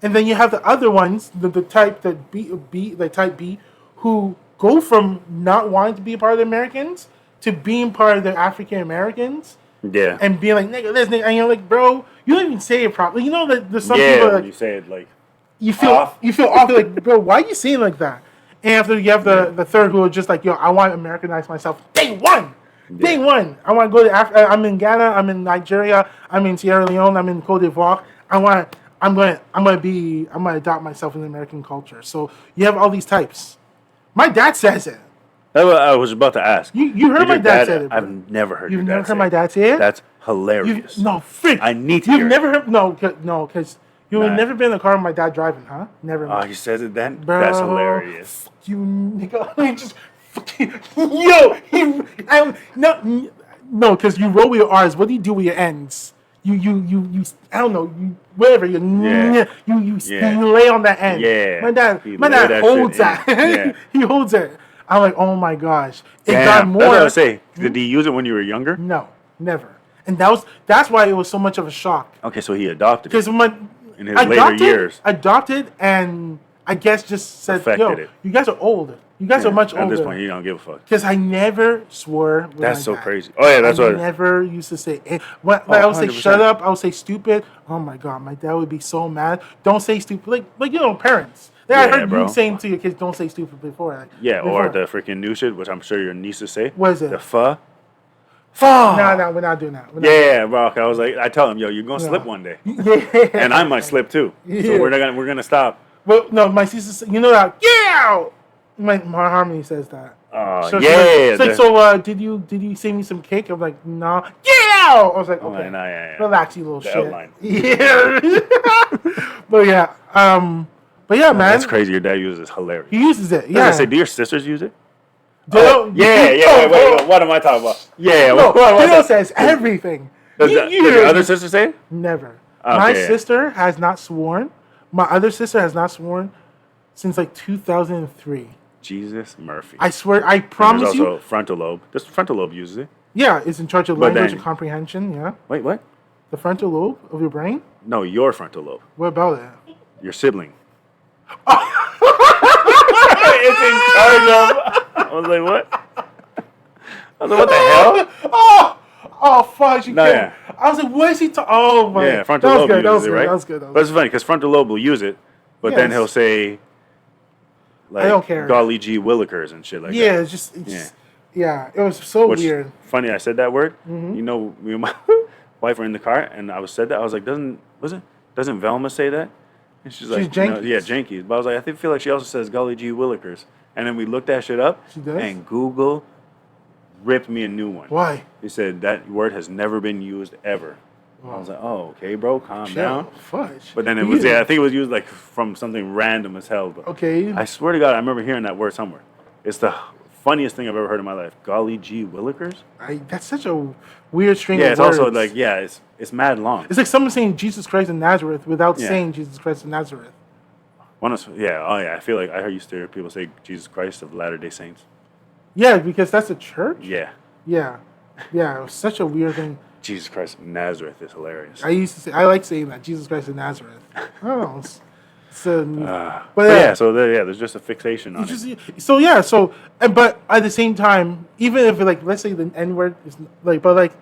And then you have the other ones, the type type B, who go from not wanting to be a part of the Americans to being part of the African Americans. Yeah. And being like, nigga, this nigga, and you're like, bro, you don't even say it properly. You know that there's some people when like you say it like you feel off. off. You're like, bro, why are you saying like that? And after you have the third who are just like, yo, I want to Americanize myself. Day one. I want to go to Africa. I'm in Ghana. I'm in Nigeria. I'm in Sierra Leone. I'm in Cote d'Ivoire. I'm going to adopt myself in the American culture. So you have all these types. My dad says it. That's what I was about to ask. You heard Did my your dad say it. Bro. I've never heard You've your dad never say heard my it. dad say it? That's hilarious. I need to You've hear never it. heard no, because you've never been in a car with my dad driving, huh? Never. Oh, he says it then? Bro, That's hilarious. Fuck you nigga. I just fucking no, because you roll with your R's. What do you do with your N's? You I don't know, whatever you lay on that end. Yeah. My dad that holds shit that. in. Yeah. He holds it. I'm like, oh my gosh. It Damn, got more. that's what I was saying. Did he use it when you were younger? No, never. And that's why it was so much of a shock. Okay, so he adopted it Because in his later years. adopted, and I guess just said, Perfected yo, it. you guys are old. You guys are much older. At this point, he don't give a fuck. Because I never swore with That's my so dad. crazy. Oh, yeah, that's I what... never used to say... I would say 100%. shut up. I would say stupid. Oh, my God. My dad would be so mad. Don't say stupid. Like parents. I heard bro. you saying to your kids, don't say stupid before. Or the freaking new shit, which I'm sure your nieces say. What is it? The pho. No, we're not doing that. Bro. I was like, I tell him, yo, you're going to slip one day. Yeah. And I might slip too. Yeah. So we're gonna stop. Well, no, my sister, you know that, yeah! My Harmony says that. Yeah. Did you send me some cake? I'm like, no. Yeah! I was like, okay. Yeah. Relax, you little The shit. outline. Yeah. But yeah, man. That's crazy. Your dad uses it. It's hilarious. He uses it, I yeah. was gonna say, do your sisters use it? Yeah. Wait, what am I talking about? Yeah, No, what Dino says everything. Does You your hear other it. sister say it? Never. Okay. My sister has not sworn. My other sister has not sworn since like 2003. Jesus Murphy. I swear, I And promise there's you. also frontal lobe. This frontal lobe uses it. Yeah, it's in charge of But language then- and comprehension. Yeah, Wait, what? the frontal lobe of your brain. No, your frontal lobe. What about it? Your sibling. It's in charge of. I was like, what? I was like, what the hell? Oh, fuck! You No, killed yeah. me. I was like, what is he talking? Oh my! Yeah, frontal that was lobe good. That was uses it, good. right? That was good. But it's funny because frontal lobe will use it, but then Yes. he'll say, like, I don't care. golly gee willikers and shit like Yeah, that. it's just yeah. It was so Which, weird. funny, I said that word. Mm-hmm. You know, me and my wife were in the car, and I said that. I was like, doesn't Velma say that? And she's like, Jenkins. yeah, Jenkins. But I was like, I feel like she also says golly gee willikers. And then we looked that shit up, She does? and Google ripped me a new one. Why? He said that word has never been used ever. I was like, oh, okay, bro, calm down. Fudge. But then it was, I think it was used like from something random as hell. But Okay. I swear to God, I remember hearing that word somewhere. It's the funniest thing I've ever heard in my life. Golly gee willikers? That's such a weird string Yeah, of it's words. also like, it's mad long. It's like someone saying Jesus Christ of Nazareth without Yeah. saying Jesus Christ of Nazareth. I feel like I used to hear people say Jesus Christ of Latter-day Saints. Yeah, because that's a church. Yeah. Yeah. It was such a weird thing. Jesus Christ of Nazareth is hilarious. I like saying that Jesus Christ of Nazareth. Oh, there's just a fixation on it. But at the same time, even if like let's say the N word is like, but like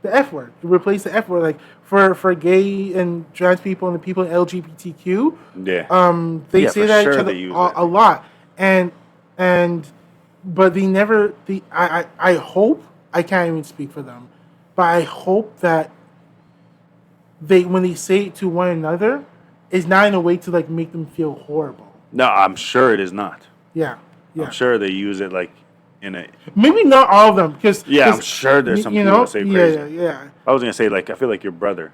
the F word. Replace the F word. Like for gay and trans people and the people in LGBTQ. Yeah. They Yeah, say for that sure each other they use a lot, and but they never. I hope I can't even speak for them, but I hope that when they say it to one another, it's not in a way to like make them feel horrible. No, I'm sure it is not. Yeah, yeah. I'm sure they use it like in a. Maybe not all of them, because I'm sure there's some people that say crazy. Yeah. I was gonna say like I feel like your brother.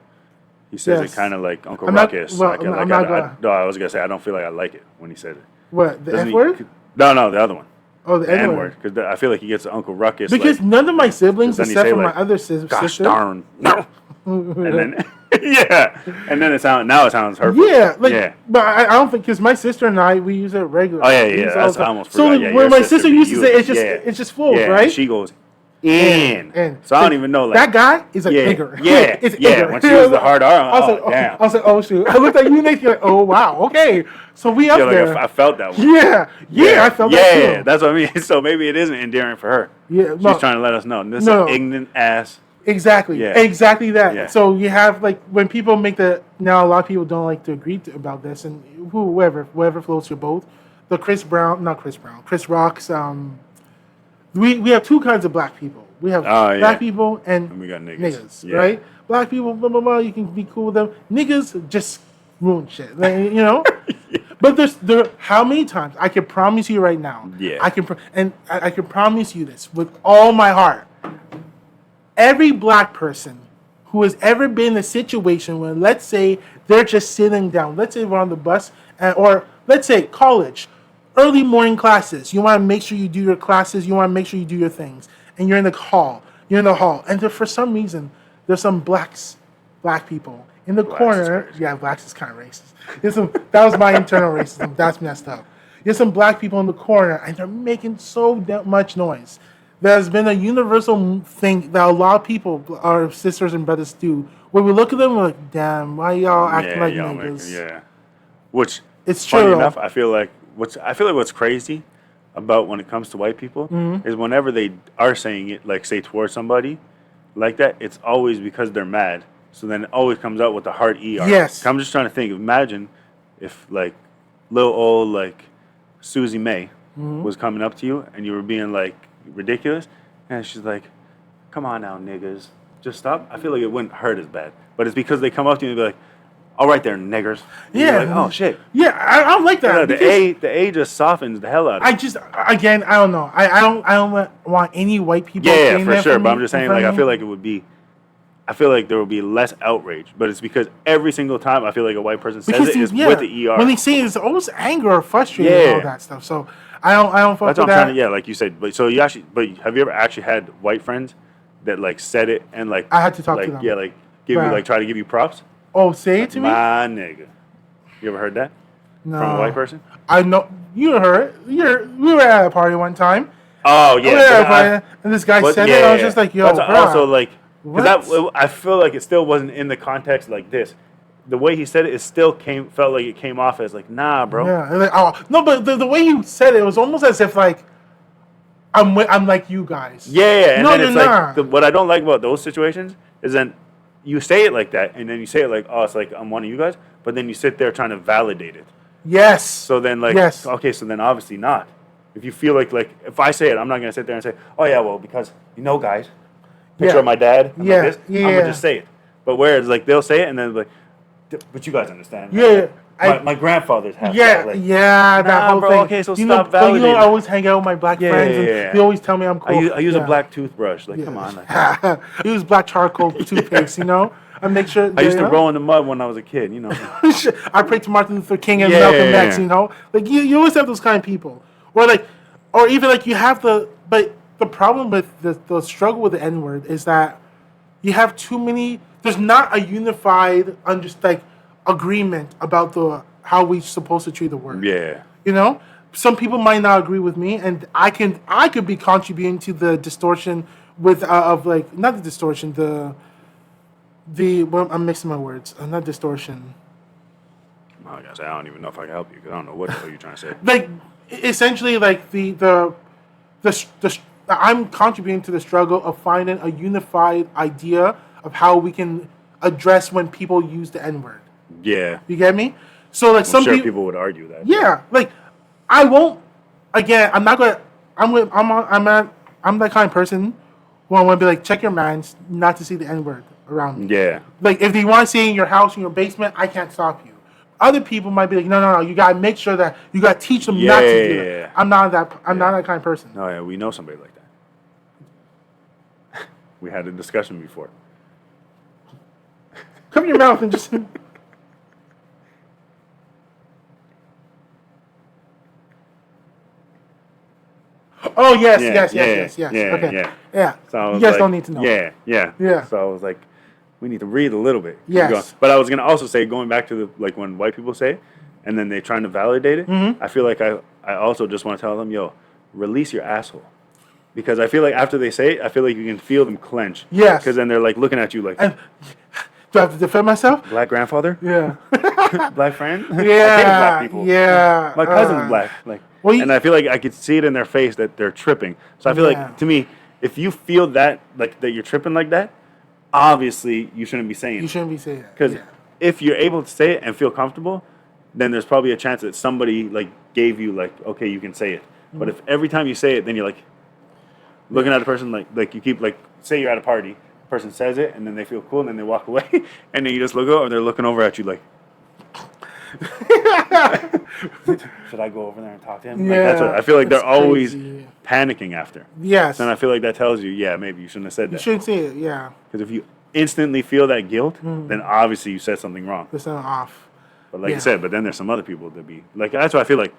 He says Yes. it kind of like Uncle I'm not- Ruckus. well, like, I'm not gonna- no, I was gonna say I don't feel like I like it when he said it. What, the Doesn't F he- word? No, the other one. Oh, the The N N word. word. Because I feel like he gets Uncle Ruckus. Because like, none of my siblings, doesn't he except say, for my like, other gosh sister, darn. No. And then, yeah. And then it sounds hurtful. yeah, like, yeah. but I don't think, because my sister and I, we use it regularly. Oh, yeah, We yeah. use it all That's, the I time. almost So forgot. like, Yeah, when your my sister but used to say, you- it's just fools, yeah, right? And she goes, in. So I don't even know. Like, that guy is a yeah, nigger. yeah, it's yeah. nigger. When she was the hard R, I was oh, like, damn. I was like, oh shoot. I looked at you, Nathan, like, oh wow, okay. So we up yeah, like there. I felt that one. Yeah, I felt that too. Yeah, that's what I mean. So maybe it isn't endearing for her. Yeah, She's no. trying to let us know. This No. ignorant ass. Exactly. Yeah. Exactly that. Yeah. So you have like when people make now a lot of people don't like to agree about this, and whoever floats your boat. The Chris Rock's. We have two kinds of black people. We have black people and we got niggas. Yeah. right? Black people, blah blah blah. You can be cool with them. Niggas just ruin shit. Like, you know. Yeah. But there. How many times I can promise you right now? Yeah. I can promise you this with all my heart. Every black person who has ever been in a situation where, let's say, they're just sitting down, let's say we're on the bus, or let's say college, early morning classes, you want to make sure you do your classes, you want to make sure you do your things, and you're in the hall, and for some reason, there's some black people in the corner. Yeah, blacks is kind of racist. That was my internal racism. That's messed up. There's some black people in the corner, and they're making so much noise. There's been a universal thing that a lot of people, our sisters and brothers, do. When we look at them, we're like, damn, why y'all acting like niggas? Which, it's funny true. enough, I feel like what's crazy about when it comes to white people is whenever they are saying it, like, say, towards somebody like that, it's always because they're mad. So then it always comes out with the hard ER. Yes. I'm just trying to think. Imagine if, like, little old, like, Susie May was coming up to you and you were being, like, ridiculous, and she's like, come on now, niggas, just stop. I feel like it wouldn't hurt as bad, but it's because they come up to you and be like, all right there, niggers. And you're like, oh shit. Yeah, I don't like that. The A just softens the hell out of it. I don't know. I don't want any white people. Yeah, for sure. But I'm just saying, like, I feel like there would be less outrage, but it's because every single time I feel like a white person says it is with the ER. When they say it, it's almost anger or frustration and all that stuff. So I don't fuck That's with what I'm trying that. to, like you said. But have you ever actually had white friends that like said it and like I had to talk like, to them. Yeah, like try to give you props. Oh, say it to me. My nigga, you ever heard that No. from a white person? I know you heard it. We were at a party one time. Oh yeah, and this guy said it. I was just like, yo, that's bro. also like, because I feel like it still wasn't in the context like this. The way he said it, still felt like it came off as like, nah, bro. Yeah, like, no, but the way he said it was almost as if like I'm like you guys. Yeah, and no, then it's like what I don't like about those situations is then you say it like that, and then you say it like, oh, it's like I'm one of you guys, but then you sit there trying to validate it. Yes. So then like, okay, so then obviously not. If you feel like if I say it, I'm not gonna sit there and say, oh yeah, well because guys, picture of my dad, and like this, I'm gonna just say it. But whereas like they'll say it and then like, but you guys understand. Yeah. My grandfather's half. Yeah, like, that whole bro, thing. Okay, so stop validating. I always hang out with my black friends, and they always tell me I'm cool. I use a black toothbrush. Like, come on. Like, I use black charcoal toothpaste. I make sure. I used to roll in the mud when I was a kid. I pray to Martin Luther King and Malcolm X. Like you always have those kind of people, or even like you have But the problem with the struggle with the N word is that you have too many. There's not a unified agreement about how we're supposed to treat the word. Yeah. Some people might not agree with me, and I could be contributing to the distortion not the distortion, I'm mixing my words. Not distortion. Oh, I don't even know if I can help you because I don't know what the hell you're trying to say. Like essentially, like the I'm contributing to the struggle of finding a unified idea of how we can address when people use the N-word. Yeah. You get me? So like I'm sure people would argue that. Yeah, like I won't. Again, I'm not gonna. I'm that kind of person who I want to be like, check your mans not to see the N-word around me. Yeah. Like if they want to see it in your house, in your basement, I can't stop you. Other people might be like, no, you gotta make sure that you gotta teach them not to do that. I'm not that kind of person. Oh yeah, we know somebody like that. We had a discussion before. Cover your mouth and just. Oh yes. Okay. Yeah. So you guys don't need to know. Yeah. So I was like, we need to read a little bit. Yes. But I was gonna also say, going back to the like when white people say it, and then they're trying to validate it. Mm-hmm. I feel like I also just want to tell them, yo, release your asshole, because I feel like after they say it, I feel like you can feel them clench. Yes. Because then they're like looking at you like. Do I have to defend myself? Black grandfather? Yeah. Black friend? Yeah. I hate black people. Yeah. My cousin's black. Like, and I feel like I could see it in their face that they're tripping. So I feel like, to me, if you feel that, like, that you're tripping like that, obviously you shouldn't be saying it. You shouldn't be saying that. Because if you're able to say it and feel comfortable, then there's probably a chance that somebody, like, gave you, like, okay, you can say it. Mm-hmm. But if every time you say it, then you're, like, looking at the person, like you keep, like, say you're at a party, person says it and then they feel cool and then they walk away and then you just look over and they're looking over at you like should I go over there and talk to him? Yeah, like, that's what I feel like. They're always crazy. Panicking after. Yes. And I feel like that tells you, maybe you shouldn't have said that. You shouldn't say it. Yeah. Because if you instantly feel that guilt, then obviously you said something wrong. There's something off. But like you said, but then there's some other people that be like, that's why I feel like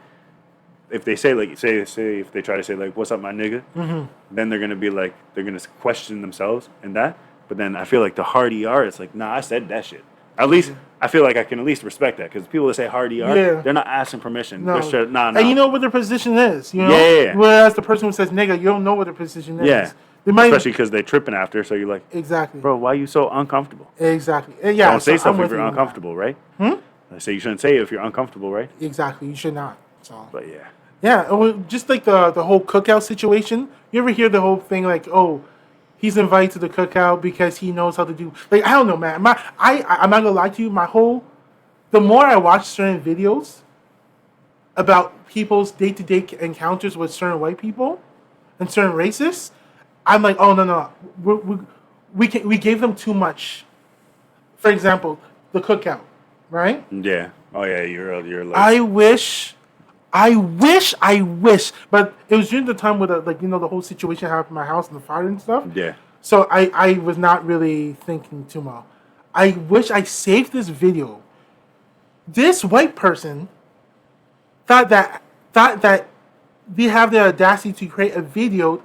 if they say, like, say if they try to say, like, what's up, my nigga, then they're going to be like, they're going to question themselves and that. But then I feel like the hard ER, it's like, nah, I said that shit. At least I feel like I can at least respect that, because people that say hard ER, they're not asking permission. No. They're straight, nah. And you know what their position is, you know? Yeah. Whereas the person who says nigga, you don't know what their position is. Yeah. They might, especially because they're tripping after, so you're like, exactly, bro, why are you so uncomfortable? Exactly. Yeah. Don't say stuff if you're uncomfortable, right? I say you shouldn't say it if you're uncomfortable, right? Exactly. You should not. So. But yeah. Yeah, just like the whole cookout situation. You ever hear the whole thing like, oh, he's invited to the cookout because he knows how to do. Like, I don't know, man. I'm not gonna lie to you. The more I watch certain videos about people's day-to-day encounters with certain white people and certain races, I'm like, oh no, we gave them too much. For example, the cookout, right? Yeah. Oh yeah, you're like. I wish, but it was during the time with the whole situation happened in my house and the fire and stuff. Yeah. So I was not really thinking too much. I wish I saved this video. This white person thought that they have the audacity to create a video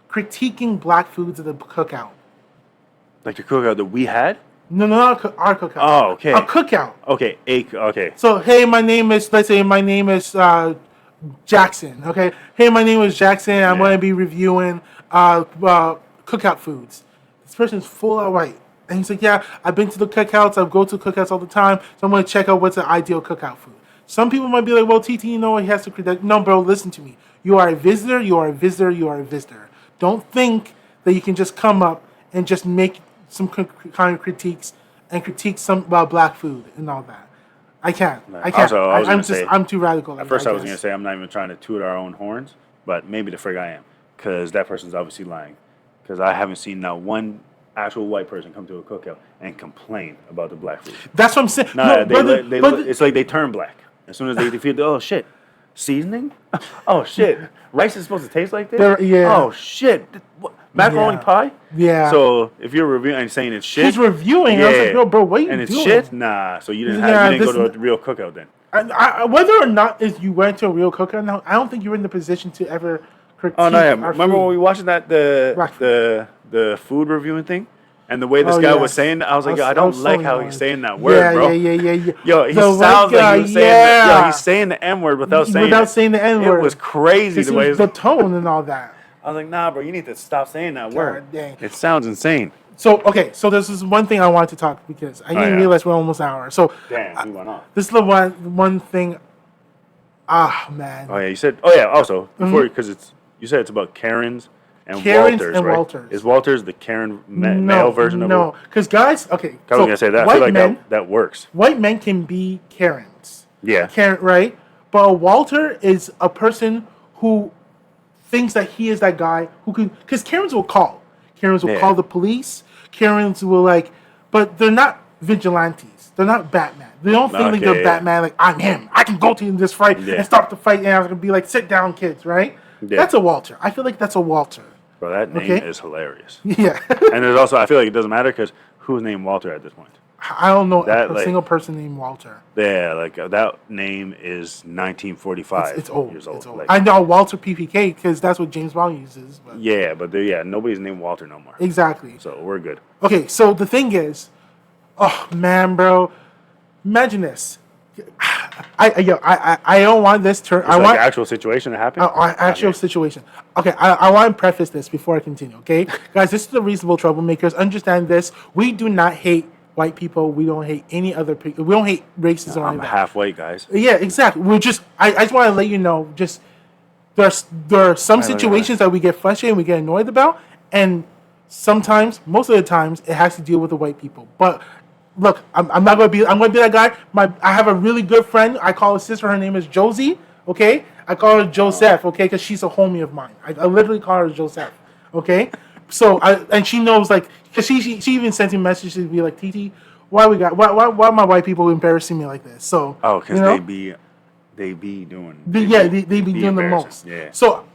critiquing black foods at the cookout. Like the cookout that we had? No, not our cookout. Oh, okay. A cookout. Okay, okay. So, hey, let's say my name is Jackson, okay? Hey, my name is Jackson. I'm going to be reviewing cookout foods. This person's full of white. And he's like, yeah, I've been to the cookouts. I go to cookouts all the time. So I'm going to check out what's the ideal cookout food. Some people might be like, well, TT, you know, he has to critique. No, bro, listen to me. You are a visitor. You are a visitor. You are a visitor. Don't think that you can just come up and just make some kind of critiques and critique some black food and all that. I can't. I can't. Also, I'm too radical. At first, I was going to say I'm not even trying to toot our own horns, but maybe the frig I am, because that person's obviously lying. Because I haven't seen not one actual white person come to a cookout and complain about the black food. That's what I'm saying. Nah, it's like they turn black as soon as they feel. Oh shit, seasoning. Oh shit, rice is supposed to taste like this. Yeah. Oh shit, macaroni pie. Yeah. So if you're reviewing and saying it's shit, he's reviewing. I was like, bro, what are you doing? And it's shit. Nah. So you didn't go to a real cookout then. Whether or not you went to a real cookout, now I don't think you were in the position to ever critique. Oh no! Yeah. Remember food. when we watching that the food reviewing thing, and the way this guy was saying, I was like, I don't like how he's saying that word, bro. Yeah. Yo, he sounds like he's saying yo, he's saying the N word without saying the N word. It was crazy the way the tone and all that. I was like, nah, bro, you need to stop saying that word. Dang. It sounds insane. So so this is one thing I wanted to talk because I didn't realize we're almost an hour. So damn, we went off. This is the one thing. Ah man. Oh yeah, you said. Oh yeah. Also, before because you said it's about Karens and Karens Walters, and right? Walters. Is Walters the Karen male version of No, because guys, okay. I was gonna say that. I feel like that works. White men can be Karens. Yeah. Karen, right? But a Walter is a person who thinks that he is that guy who can. Because Karens will call. Karens will call the police. Karens will but they're not vigilantes. They're not Batman. They don't think like they're Batman. Like, I'm him. I can go to this fight and stop the fight, and I'm gonna be like, sit down, kids, right? Yeah. That's a Walter. I feel like that's a Walter. Bro, that name is hilarious. Yeah. And there's also, I feel like it doesn't matter because who's named Walter at this point? I don't know a single person named Walter. Yeah, that name is 1945. It's old. Years old. It's old. I know Walter PPK because that's what James Bond uses. But. Yeah, but nobody's named Walter no more. Exactly. So we're good. Okay, so the thing is, oh man, bro, imagine this. I don't want this turn. I want an actual situation to happen. Actual situation. Okay, I want to preface this before I continue. Okay, guys, this is the Reasonable Troublemakers. Understand this. We do not hate white people. We don't hate any other people. We don't hate racism. I'm half white, guys. Yeah, exactly. I just want to let you know. Just there are some situations that we get frustrated and we get annoyed about, and sometimes, most of the times, it has to deal with the white people. But look, I'm not gonna be. I'm gonna be that guy. I have a really good friend. I call her sister. Her name is Josie. Okay, I call her Joseph. Okay, because she's a homie of mine. I literally call her Joseph. Okay, so and she knows because she even sent me messages to be like, TT, why are my white people embarrassing me like this? So because they be doing they be doing the most. Yeah. So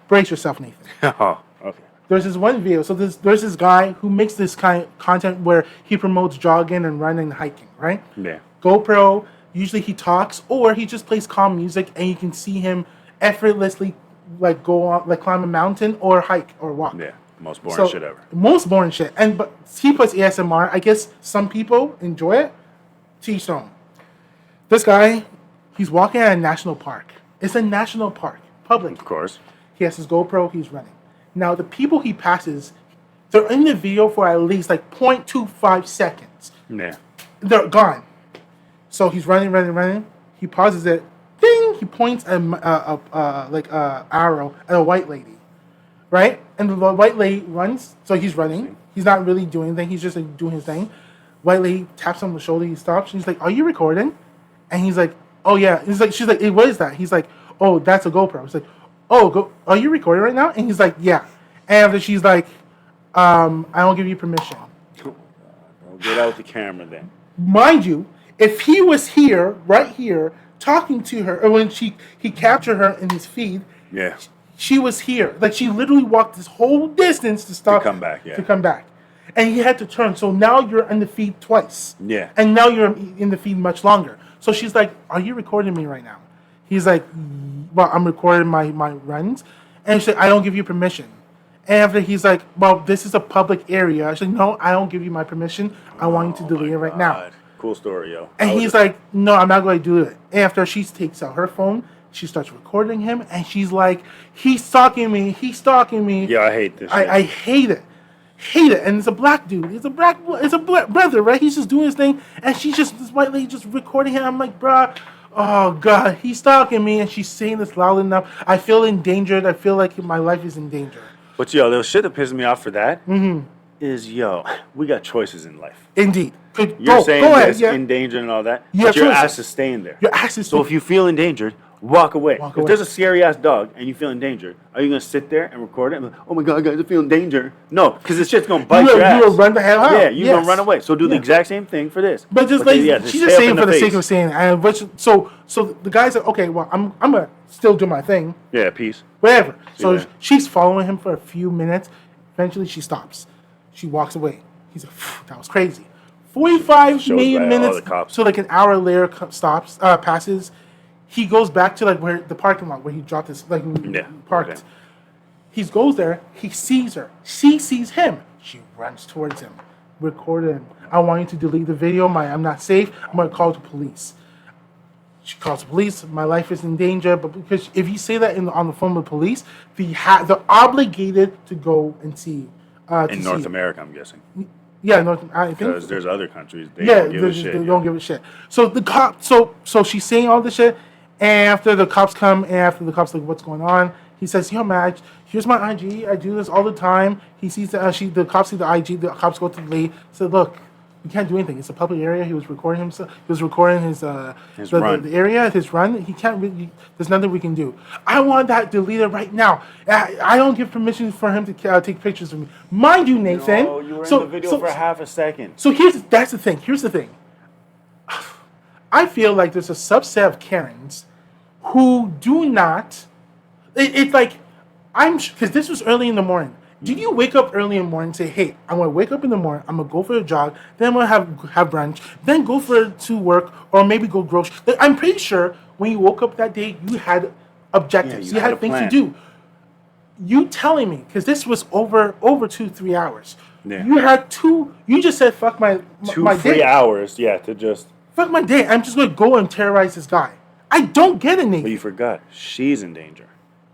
brace yourself, Nathan. Oh, okay. There's this one video. So there's this guy who makes this kind of content where he promotes jogging and running and hiking, right? Yeah. GoPro. Usually he talks or he just plays calm music, and you can see him effortlessly go on, climb a mountain or hike or walk. Yeah. Most boring shit ever. Most boring shit. But he puts ASMR. I guess some people enjoy it. To each own. This guy, he's walking at a national park. It's a national park, public. Of course. He has his GoPro. He's running. Now the people he passes, they're in the video for at least 0.25 seconds. Yeah. They're gone. So he's running. He pauses it. Ding! He points an arrow at a white lady, right? And the white lady runs. So he's running. He's not really doing anything. He's just doing his thing. White lady taps him on the shoulder. He stops. She's like, "Are you recording?" And he's like, "Oh yeah." She's like, "Hey, what is that?" He's like, "Oh, that's a GoPro." He's like, "Oh, are you recording right now?" And he's like, "Yeah." And after she's like, "I don't give you permission." Well, get out the camera then. Mind you, if he was here, right here, talking to her, or when he captured her in his feed, yeah, she was here. She literally walked this whole distance to stop. To come back, yeah. To come back. And he had to turn. So now you're in the feed twice. Yeah. And now you're in the feed much longer. So she's like, "Are you recording me right now?" He's like, "Well, I'm recording my runs." And she's like, "I don't give you permission." And after he's like, "Well, this is a public area." She's like, "No, I don't give you my permission. I want you to delete it right now." Cool story, yo. And he's like, "No, I'm not going to do it." And after she takes out her phone, she starts recording him, and she's like, "He's stalking me. He's stalking me." Yeah, I hate this. I hate it. And it's a black dude. It's a black brother, right? He's just doing his thing, and this white lady just recording him. I'm like, bruh, oh God, he's stalking me, and she's saying this loud enough. I feel endangered. I feel like my life is in danger. But the shit that pisses me off for that is, we got choices in life. Indeed. You're saying this, in danger and all that, but your ass is staying there. Your ass is so if you feel endangered, walk away. If there's a scary ass dog and you feel endangered, are you going to sit there and record it and be like, "Oh my God, guys, I feel endangered"? No, because this shit's going to bite your ass. You will run the hell out. Yeah, you're going to run away. So do the exact same thing for this. But she's just saying for the sake of saying it. So the guy's like, "Okay, well, I'm going to still do my thing." Yeah, peace. Whatever. So she's following him for a few minutes. Eventually, she stops. She walks away. He's like, "That was crazy." 45 minutes. So an hour later passes. He goes back to where the parking lot where he dropped his parked. Okay. He goes there. He sees her. She sees him. She runs towards him. Recorded him. "I want you to delete the video. I'm not safe. I'm going to call the police." She calls the police. "My life is in danger." But because if you say that on the phone with the police, they're obligated to go and see. In North America, I'm guessing. Yeah, I think because there's other countries they don't give a shit. They don't give a shit. So the cop, so she's saying all this shit, and after the cops come, and after the cops like, "What's going on?" He says, "Yo, man, Here's my IG. I do this all the time. He sees the cops see the IG. The cops go to the lady. Said, look, we can't do anything. It's a public area. He was recording himself. He was recording his run. The area, his run. He can't really. There's nothing we can do. I want that deleted right now. I don't give permission for him to take pictures of me. Mind you, Nathan. No, you were in the video for half a second. So that's the thing. Here's the thing. I feel like there's a subset of Karens who do not. It's like because this was early in the morning. Did you wake up early in the morning and say, hey, I'm going to wake up in the morning, I'm going to go for a jog, then I'm going to have brunch, then go to work, or maybe go grocery. Like, I'm pretty sure when you woke up that day, you had objectives. You had things to do. You telling me, because this was over 2-3 hours. Yeah. You just said, fuck my day. 2-3 hours, to just... Fuck my day. I'm just going to go and terrorize this guy. I don't get it, Nathan. But you forgot. She's in danger.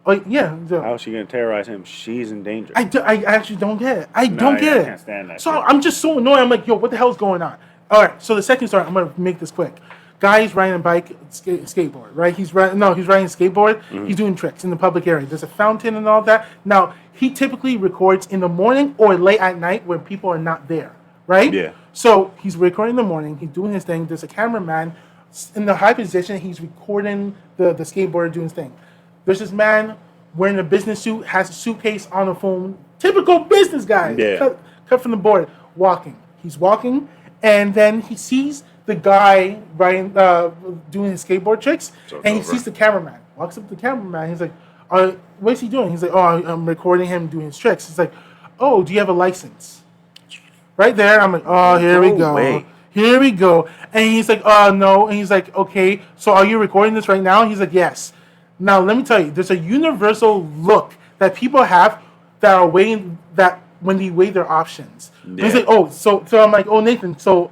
Oh, yeah. How is she going to terrorize him? She's in danger. I actually don't get it. I don't get it. I can't stand that. So I'm just so annoyed. I'm like, yo, what the hell is going on? All right. So the second story, I'm going to make this quick. Guy's riding a bike, skateboard, right? He's riding a skateboard. Mm-hmm. He's doing tricks in the public area. There's a fountain and all that. Now, he typically records in the morning or late at night when people are not there, right? Yeah. So he's recording in the morning. He's doing his thing. There's a cameraman in the high position. He's recording the skateboarder doing his thing. There's this man wearing a business suit, has a suitcase on the phone. Typical business guy. Yeah. Cut from the board. Walking. He's walking, and then he sees the guy doing his skateboard tricks, and he sees the cameraman. Walks up to the cameraman. He's like, what's he doing? He's like, I'm recording him doing his tricks. He's like, do you have a license? Right there. I'm like, here we go. Wait. Here we go. And he's like, no. And he's like, okay, so are you recording this right now? And he's like, yes. Now, let me tell you, there's a universal look that people have that are weighing that when they weigh their options. Yeah. He's like, so I'm like, Nathan, so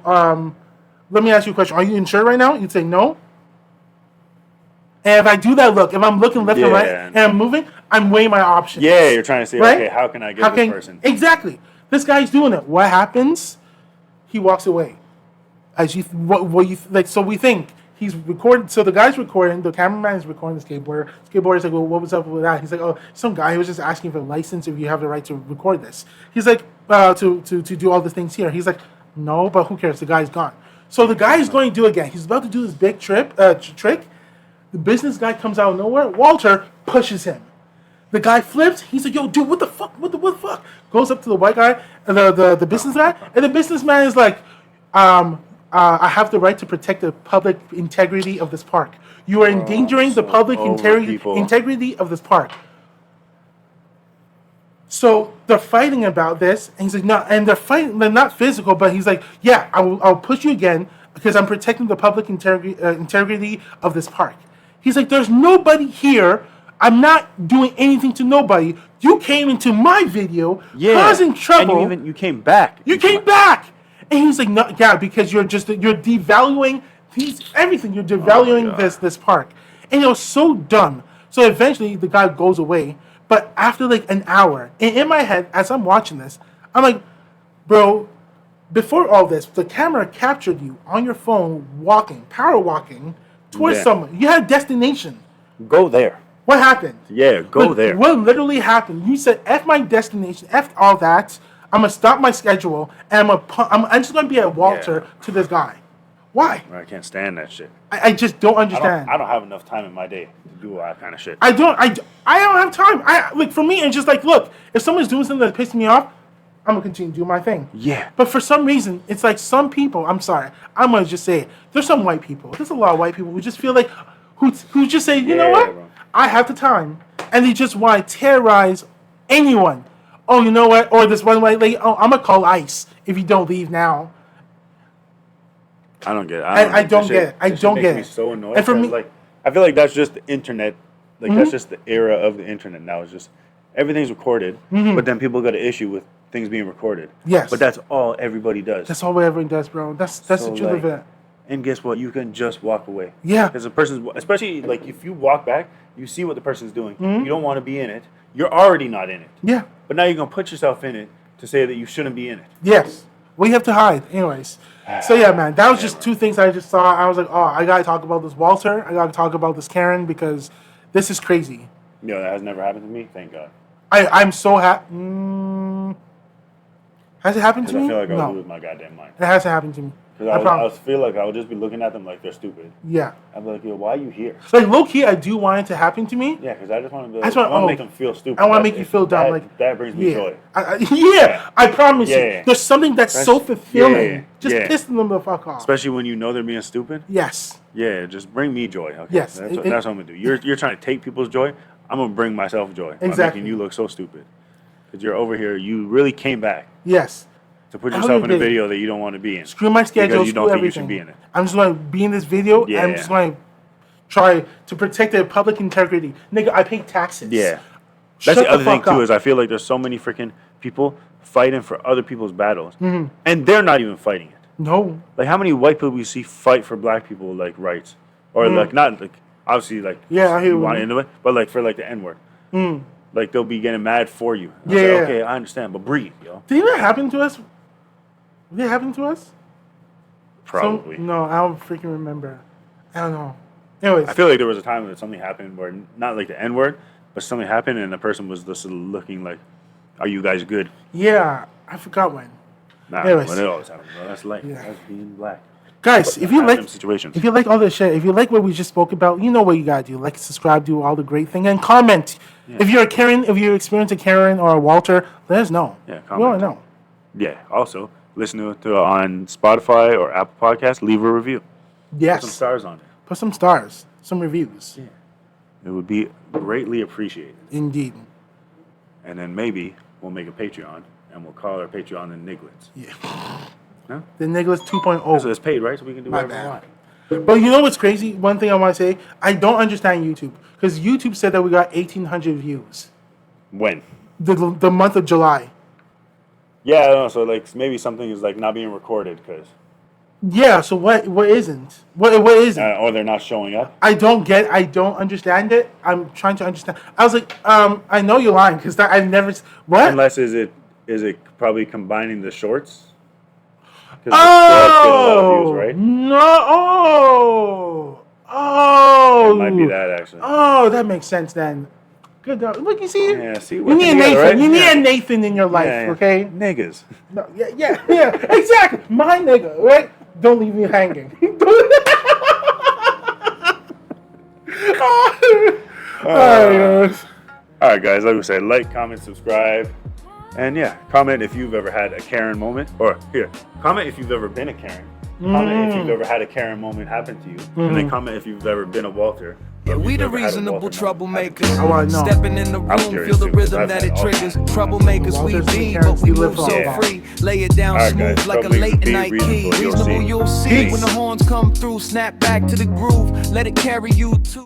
let me ask you a question. Are you insured right now? You'd say no. And if I do that look, if I'm looking left and right and I'm moving, I'm weighing my options. Yeah, you're trying to say, right? Okay, how can I get this person? Exactly. This guy's doing it. What happens? He walks away. So we think he's recording. So the guy's recording. The cameraman is recording the skateboarder. Skateboarder's like, well, what was up with that? He's like, some guy was just asking for a license if you have the right to record this. He's like, to do all the things here. He's like, no, but who cares? The guy's gone. So the guy is going to do it again. He's about to do this big trick. The business guy comes out of nowhere. Walter pushes him. The guy flips. He's like, yo, dude, what the fuck? What the fuck? Goes up to the white guy, the business guy, and the businessman is like, I have the right to protect the public integrity of this park. You are endangering the public integrity of this park. So they're fighting about this, and he's like, no, and they're fighting. They're not physical, but he's like, yeah, I'll push you again because I'm protecting the public integrity of this park. He's like, there's nobody here. I'm not doing anything to nobody. You came into my video, causing trouble. And you came back. You came back. And he's like, no, yeah, because you're devaluing everything. You're devaluing this park. And it was so dumb. So eventually the guy goes away. But after like an hour, and in my head, as I'm watching this, I'm like, bro, before all this, the camera captured you on your phone power walking towards someone. You had a destination. Go there. What happened? Yeah, go there. What literally happened? You said, F my destination, F all that. I'm going to stop my schedule, and I'm just going to be a Walter to this guy. Why? I can't stand that shit. I just don't understand. I don't have enough time in my day to do all that kind of shit. I don't have time. For me, it's just like, look, if someone's doing something that's pissing me off, I'm going to continue to do my thing. Yeah. But for some reason, it's like some people, I'm sorry, I'm going to just say it. There's some white people. There's a lot of white people who just feel like, who just say, you know what? Bro. I have the time. And they just want to terrorize anyone. Oh, you know what? Or this one white lady, I'm going to call ICE if you don't leave now. I don't get it. I don't get it. I don't get it. Me so annoyed. And for me, like, I feel like that's just the internet. Like, that's just the era of the internet now. It's just everything's recorded, but then people got an issue with things being recorded. Yes. But that's all everybody does. That's all everyone does, bro. That's the truth of it. And guess what? You can just walk away. Yeah. Because the person's, especially like if you walk back, you see what the person's doing. You don't want to be in it. You're already not in it. Yeah. But now you're going to put yourself in it to say that you shouldn't be in it. Yes. We have to hide. Anyways. So yeah, man, that was just two things I just saw. I was like, I got to talk about this Walter. I got to talk about this Karen because this is crazy. That has never happened to me. Thank God. I'm so happy. Has it happened to Because me? I feel like I No, would lose my goddamn mind. it hasn't happened to me. Because I feel like I would just be looking at them like they're stupid. Yeah. I'd be like, yo, why are you here? Like, low key, I do want it to happen to me. Yeah, because I just want to be I like, just I want- want to oh, make them feel stupid. I want to make you feel dumb. That brings me joy. Yeah, I promise you. Yeah. There's something that's so fulfilling. Just pissing them the fuck off. Especially when you know they're being stupid. Yes. Yeah, just bring me joy. Okay? Yes. That's what I'm going to do. You're trying to take people's joy. I'm going to bring myself joy. By Exactly. making you look so stupid. Because you're over here. You really came back Yes. to put yourself in a video that you don't want to be in. Screw my schedule. Because you don't screw think you everything. should be in it. I'm just going to be in this video. Yeah. And I'm just going to try to protect the public integrity. Nigga, I pay taxes. Yeah. Shut That's the other thing, fuck too, up. is I feel like there's so many freaking people fighting for other people's battles. Mm-hmm. And they're not even fighting it. No. Like, how many white people you see fight for black people, like, rights? Or, like, not, like, obviously, like, Yeah, I hear you what want you into it, but, like, for, like, the N-word. Like, they'll be getting mad for you. I was Yeah. like, okay, I understand, but breathe, yo. Did that happen to us? Did it happen to us? Probably. No, I don't freaking remember. I don't know. Anyways. I feel like there was a time that something happened where, not like the N-word, but something happened and the person was just looking like, are you guys good? Yeah, I forgot when. Nah, Anyways. when it always happens, bro. That's life. Yeah. That's being black. Guys, if you Have like them situations. if you like all this shit, if you like what we just spoke about, you know what you gotta do. Like, subscribe, do all the great thing, and comment. Yeah. If you're a Karen, if you experience a Karen or a Walter, let us know. Yeah, We want comment. to know. Yeah. Also, listen to it on Spotify or Apple Podcasts. Leave a review. Yes. Put some stars on it. Put some stars, some reviews. Yeah. It would be greatly appreciated. Indeed. And then maybe we'll make a Patreon and we'll call our Patreon the Niglets. Yeah. No? The Nicholas 2.0. So it's paid, right? So we can do My whatever we bad. want. But you know what's crazy? One thing I want to say, I don't understand YouTube. Because YouTube said that we got 1,800 views. When? The month of July. Yeah, I don't know. So like maybe something is like not being recorded because Yeah, so what isn't? What isn't? or they're not showing up. I don't understand it. I'm trying to understand. I was like, I know you're lying because I've never. What? Unless is it probably combining the shorts? 'Cause the shorts get a lot of views, right? No. Oh. It might be that actually. Oh, that makes sense then. Good dog. Look, you see? Yeah, see, You working need a together, Nathan. right? You need Yeah. a Nathan in your life, Yeah, yeah. okay? Niggas. No, yeah, exactly. My nigga, right? Don't leave me hanging. All right, guys. Like we said, like, comment, subscribe, and yeah, comment if you've ever had a Karen moment, or here, comment if you've ever been a Karen. Comment if you've ever had a Karen moment happen to you, and then comment if you've ever been a Walter. Yeah, or if we you've the ever had a reasonable Walter moment happen to troublemakers. you. I wanna know. Stepping in the I'm room, curious feel the too, 'cause rhythm I've that had it all triggers. kinds. Troublemakers we Walters and be, Karens, but we we live move so for all. free. Lay it down All right, smooth guys, like a troublemakers late be night key. reasonable, you'll Reasonable see. you'll see Peace. when the horns come through. Snap back to the groove, let it carry you to.